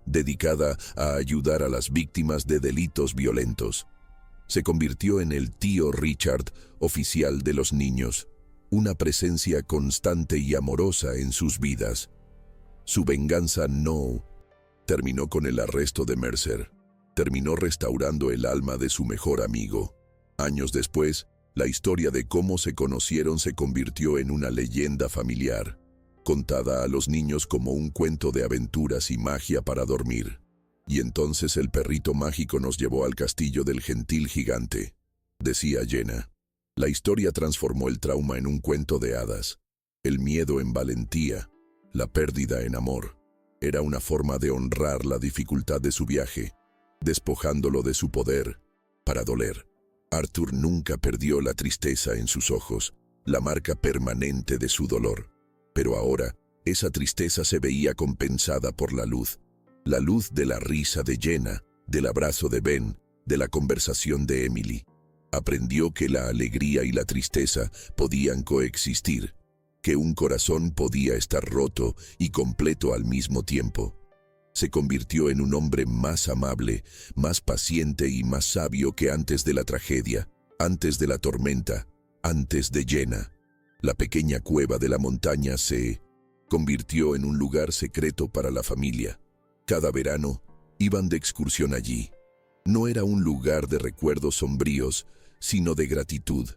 dedicada a ayudar a las víctimas de delitos violentos. Se convirtió en el tío Richard, oficial de los niños. Una presencia constante y amorosa en sus vidas. Su venganza no terminó con el arresto de Mercer. Terminó restaurando el alma de su mejor amigo. Años después, la historia de cómo se conocieron se convirtió en una leyenda familiar, contada a los niños como un cuento de aventuras y magia para dormir. Y entonces el perrito mágico nos llevó al castillo del gentil gigante, decía Jenna. La historia transformó el trauma en un cuento de hadas, el miedo en valentía, la pérdida en amor. Era una forma de honrar la dificultad de su viaje, despojándolo de su poder, para doler. Arthur nunca perdió la tristeza en sus ojos, la marca permanente de su dolor. Pero ahora, esa tristeza se veía compensada por la luz de la risa de Jenna, del abrazo de Ben, de la conversación de Emily. Aprendió que la alegría y la tristeza podían coexistir, que un corazón podía estar roto y completo al mismo tiempo. Se convirtió en un hombre más amable, más paciente y más sabio que antes de la tragedia, antes de la tormenta, antes de Jenna. La pequeña cueva de la montaña se convirtió en un lugar secreto para la familia. Cada verano iban de excursión allí. No era un lugar de recuerdos sombríos, sino de gratitud.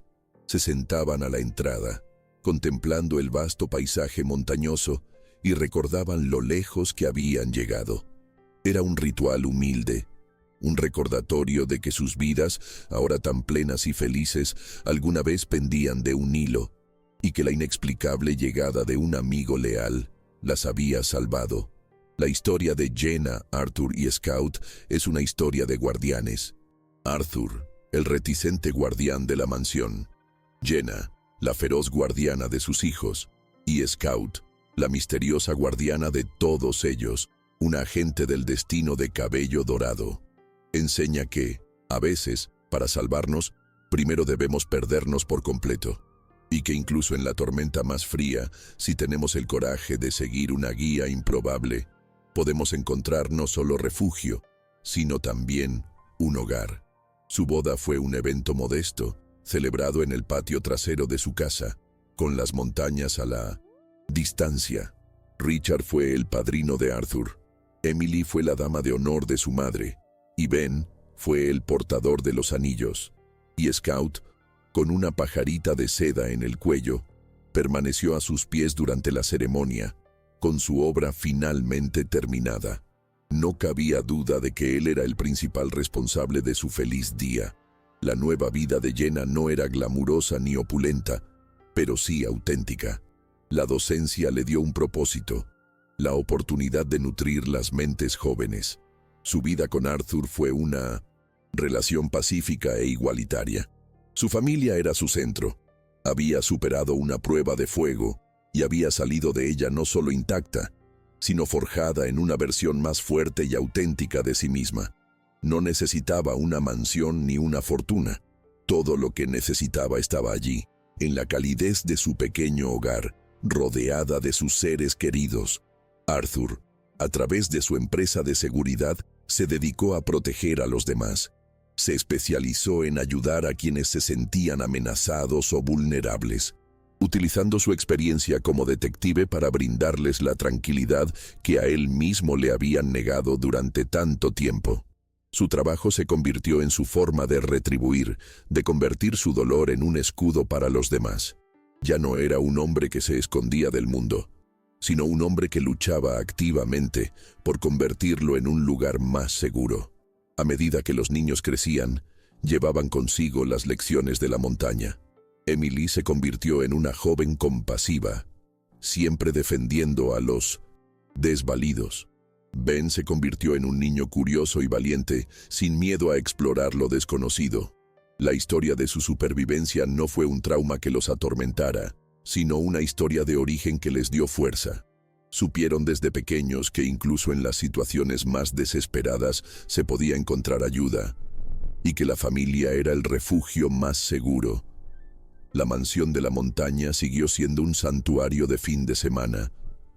Se sentaban a la entrada, contemplando el vasto paisaje montañoso, y recordaban lo lejos que habían llegado. Era un ritual humilde, un recordatorio de que sus vidas, ahora tan plenas y felices, alguna vez pendían de un hilo, y que la inexplicable llegada de un amigo leal las había salvado. La historia de Jenna, Arthur y Scout es una historia de guardianes. Arthur, el reticente guardián de la mansión. Jenna, la feroz guardiana de sus hijos. Y Scout, la misteriosa guardiana de todos ellos, una agente del destino de cabello dorado. Enseña que, a veces, para salvarnos, primero debemos perdernos por completo. Y que incluso en la tormenta más fría, si tenemos el coraje de seguir una guía improbable, podemos encontrar no solo refugio, sino también un hogar. Su boda fue un evento modesto, celebrado en el patio trasero de su casa, con las montañas a la distancia. Richard fue el padrino de Arthur, Emily fue la dama de honor de su madre, y Ben fue el portador de los anillos. Y Scout, con una pajarita de seda en el cuello, permaneció a sus pies durante la ceremonia, con su obra finalmente terminada. No cabía duda de que él era el principal responsable de su feliz día. La nueva vida de Jenna no era glamurosa ni opulenta, pero sí auténtica. La docencia le dio un propósito, la oportunidad de nutrir las mentes jóvenes. Su vida con Arthur fue una relación pacífica e igualitaria. Su familia era su centro. Había superado una prueba de fuego y había salido de ella no solo intacta, sino forjada en una versión más fuerte y auténtica de sí misma. No necesitaba una mansión ni una fortuna. Todo lo que necesitaba estaba allí, en la calidez de su pequeño hogar, rodeada de sus seres queridos. Arthur, a través de su empresa de seguridad, se dedicó a proteger a los demás. Se especializó en ayudar a quienes se sentían amenazados o vulnerables, utilizando su experiencia como detective para brindarles la tranquilidad que a él mismo le habían negado durante tanto tiempo. Su trabajo se convirtió en su forma de retribuir, de convertir su dolor en un escudo para los demás. Ya no era un hombre que se escondía del mundo, sino un hombre que luchaba activamente por convertirlo en un lugar más seguro. A medida que los niños crecían, llevaban consigo las lecciones de la montaña. Emily se convirtió en una joven compasiva, siempre defendiendo a los desvalidos. Ben se convirtió en un niño curioso y valiente, sin miedo a explorar lo desconocido. La historia de su supervivencia no fue un trauma que los atormentara, sino una historia de origen que les dio fuerza. Supieron desde pequeños que incluso en las situaciones más desesperadas se podía encontrar ayuda, y que la familia era el refugio más seguro. La mansión de la montaña siguió siendo un santuario de fin de semana,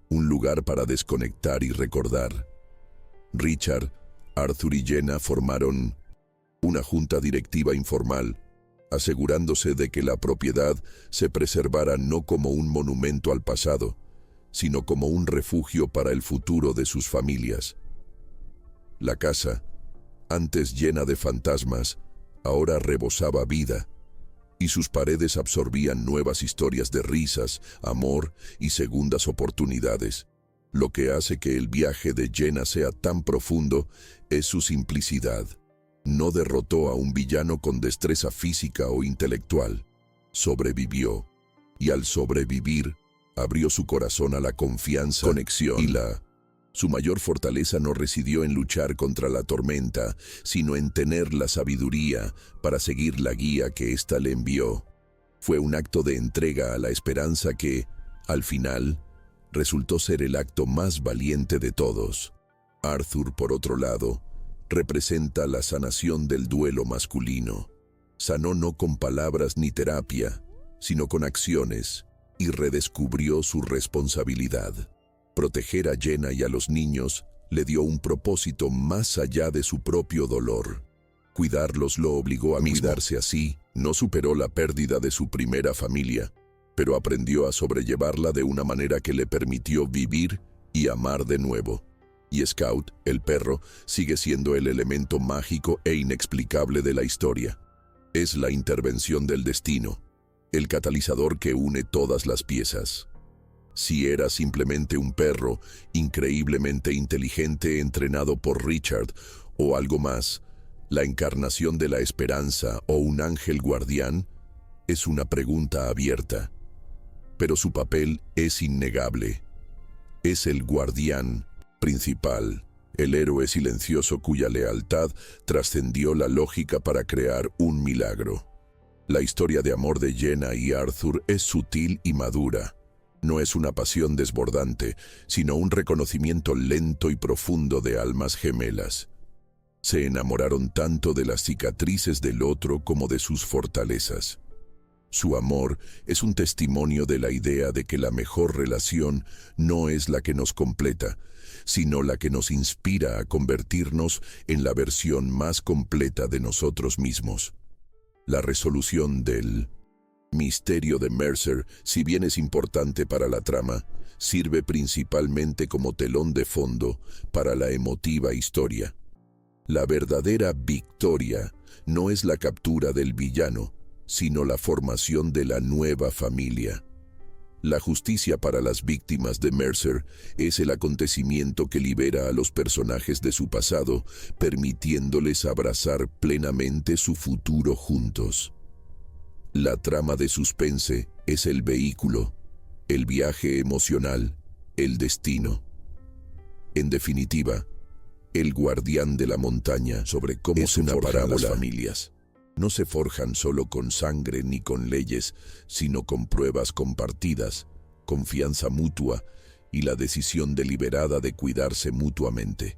un lugar para desconectar y recordar. Richard, Arthur y Jenna formaron una junta directiva informal, asegurándose de que la propiedad se preservara no como un monumento al pasado, sino como un refugio para el futuro de sus familias. La casa, antes llena de fantasmas, ahora rebosaba vida, y sus paredes absorbían nuevas historias de risas, amor y segundas oportunidades. Lo que hace que el viaje de Jenna sea tan profundo es su simplicidad. No derrotó a un villano con destreza física o intelectual. Sobrevivió, y al sobrevivir, abrió su corazón a la confianza, conexión y Su mayor fortaleza no residió en luchar contra la tormenta, sino en tener la sabiduría para seguir la guía que ésta le envió. Fue un acto de entrega a la esperanza que, al final, resultó ser el acto más valiente de todos. Arthur, por otro lado, representa la sanación del duelo masculino. Sanó no con palabras ni terapia, sino con acciones, y redescubrió su responsabilidad. Proteger a Jenna y a los niños le dio un propósito más allá de su propio dolor. Cuidarlos lo obligó a cuidarse así. No superó la pérdida de su primera familia, pero aprendió a sobrellevarla de una manera que le permitió vivir y amar de nuevo. Y Scout, el perro, sigue siendo el elemento mágico e inexplicable de la historia. Es la intervención del destino, el catalizador que une todas las piezas. Si era simplemente un perro increíblemente inteligente entrenado por Richard o algo más, ¿La encarnación de la esperanza o un ángel guardián? Es una pregunta abierta, pero su papel es innegable. Es el guardián principal, el héroe silencioso cuya lealtad trascendió la lógica para crear un milagro. La historia de amor de Jenna y Arthur es sutil y madura. No es una pasión desbordante, sino un reconocimiento lento y profundo de almas gemelas. Se enamoraron tanto de las cicatrices del otro como de sus fortalezas. Su amor es un testimonio de la idea de que la mejor relación no es la que nos completa, sino la que nos inspira a convertirnos en la versión más completa de nosotros mismos. La resolución del misterio de Mercer, si bien es importante para la trama, sirve principalmente como telón de fondo para la emotiva historia. La verdadera victoria no es la captura del villano, sino la formación de la nueva familia. La justicia para las víctimas de Mercer es el acontecimiento que libera a los personajes de su pasado, permitiéndoles abrazar plenamente su futuro juntos. La trama de suspense es el vehículo, el viaje emocional, el destino. En definitiva, El guardián de la montaña sobre cómo se forjan las familias. No se forjan solo con sangre ni con leyes, sino con pruebas compartidas, confianza mutua y la decisión deliberada de cuidarse mutuamente.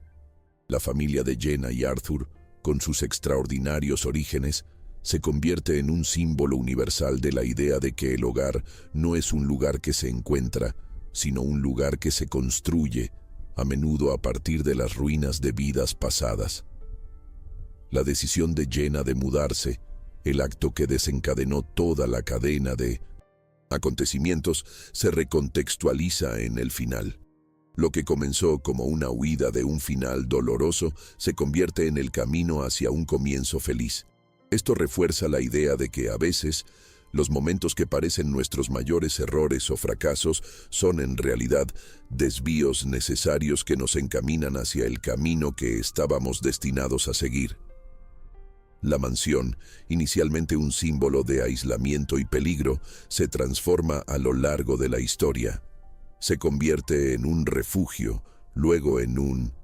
La familia de Jenna y Arthur, con sus extraordinarios orígenes, se convierte en un símbolo universal de la idea de que el hogar no es un lugar que se encuentra, sino un lugar que se construye, a menudo a partir de las ruinas de vidas pasadas. La decisión de Jenna de mudarse, el acto que desencadenó toda la cadena de acontecimientos, se recontextualiza en el final. Lo que comenzó como una huida de un final doloroso se convierte en el camino hacia un comienzo feliz. Esto refuerza la idea de que a veces los momentos que parecen nuestros mayores errores o fracasos son en realidad desvíos necesarios que nos encaminan hacia el camino que estábamos destinados a seguir. La mansión, inicialmente un símbolo de aislamiento y peligro, se transforma a lo largo de la historia. Se convierte en un refugio, luego en un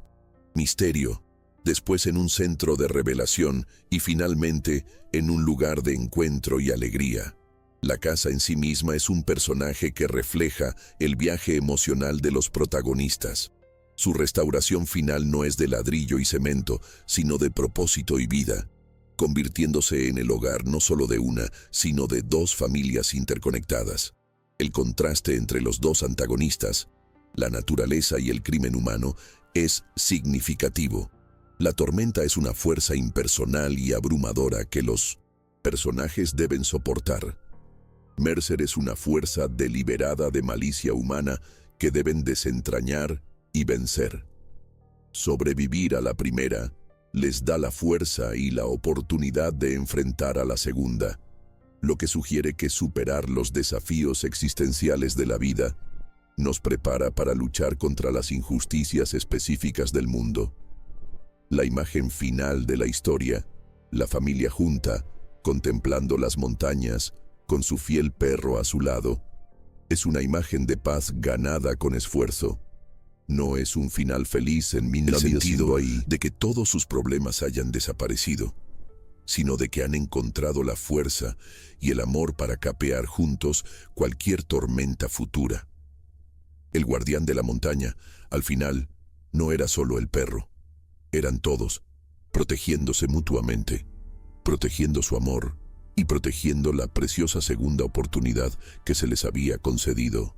misterio, después en un centro de revelación y finalmente en un lugar de encuentro y alegría. La casa en sí misma es un personaje que refleja el viaje emocional de los protagonistas. Su restauración final no es de ladrillo y cemento, sino de propósito y vida, convirtiéndose en el hogar no solo de una, sino de dos familias interconectadas. El contraste entre los dos antagonistas, la naturaleza y el crimen humano, es significativo. La tormenta es una fuerza impersonal y abrumadora que los personajes deben soportar. Mercer es una fuerza deliberada de malicia humana que deben desentrañar y vencer. Sobrevivir a la primera les da la fuerza y la oportunidad de enfrentar a la segunda, lo que sugiere que superar los desafíos existenciales de la vida nos prepara para luchar contra las injusticias específicas del mundo. La imagen final de la historia, la familia junta, contemplando las montañas, con su fiel perro a su lado, es una imagen de paz ganada con esfuerzo. No es un final feliz en el sentido de que todos sus problemas hayan desaparecido, sino de que han encontrado la fuerza y el amor para capear juntos cualquier tormenta futura. El guardián de la montaña, al final, no era solo el perro. Eran todos, protegiéndose mutuamente, protegiendo su amor y protegiendo la preciosa segunda oportunidad que se les había concedido.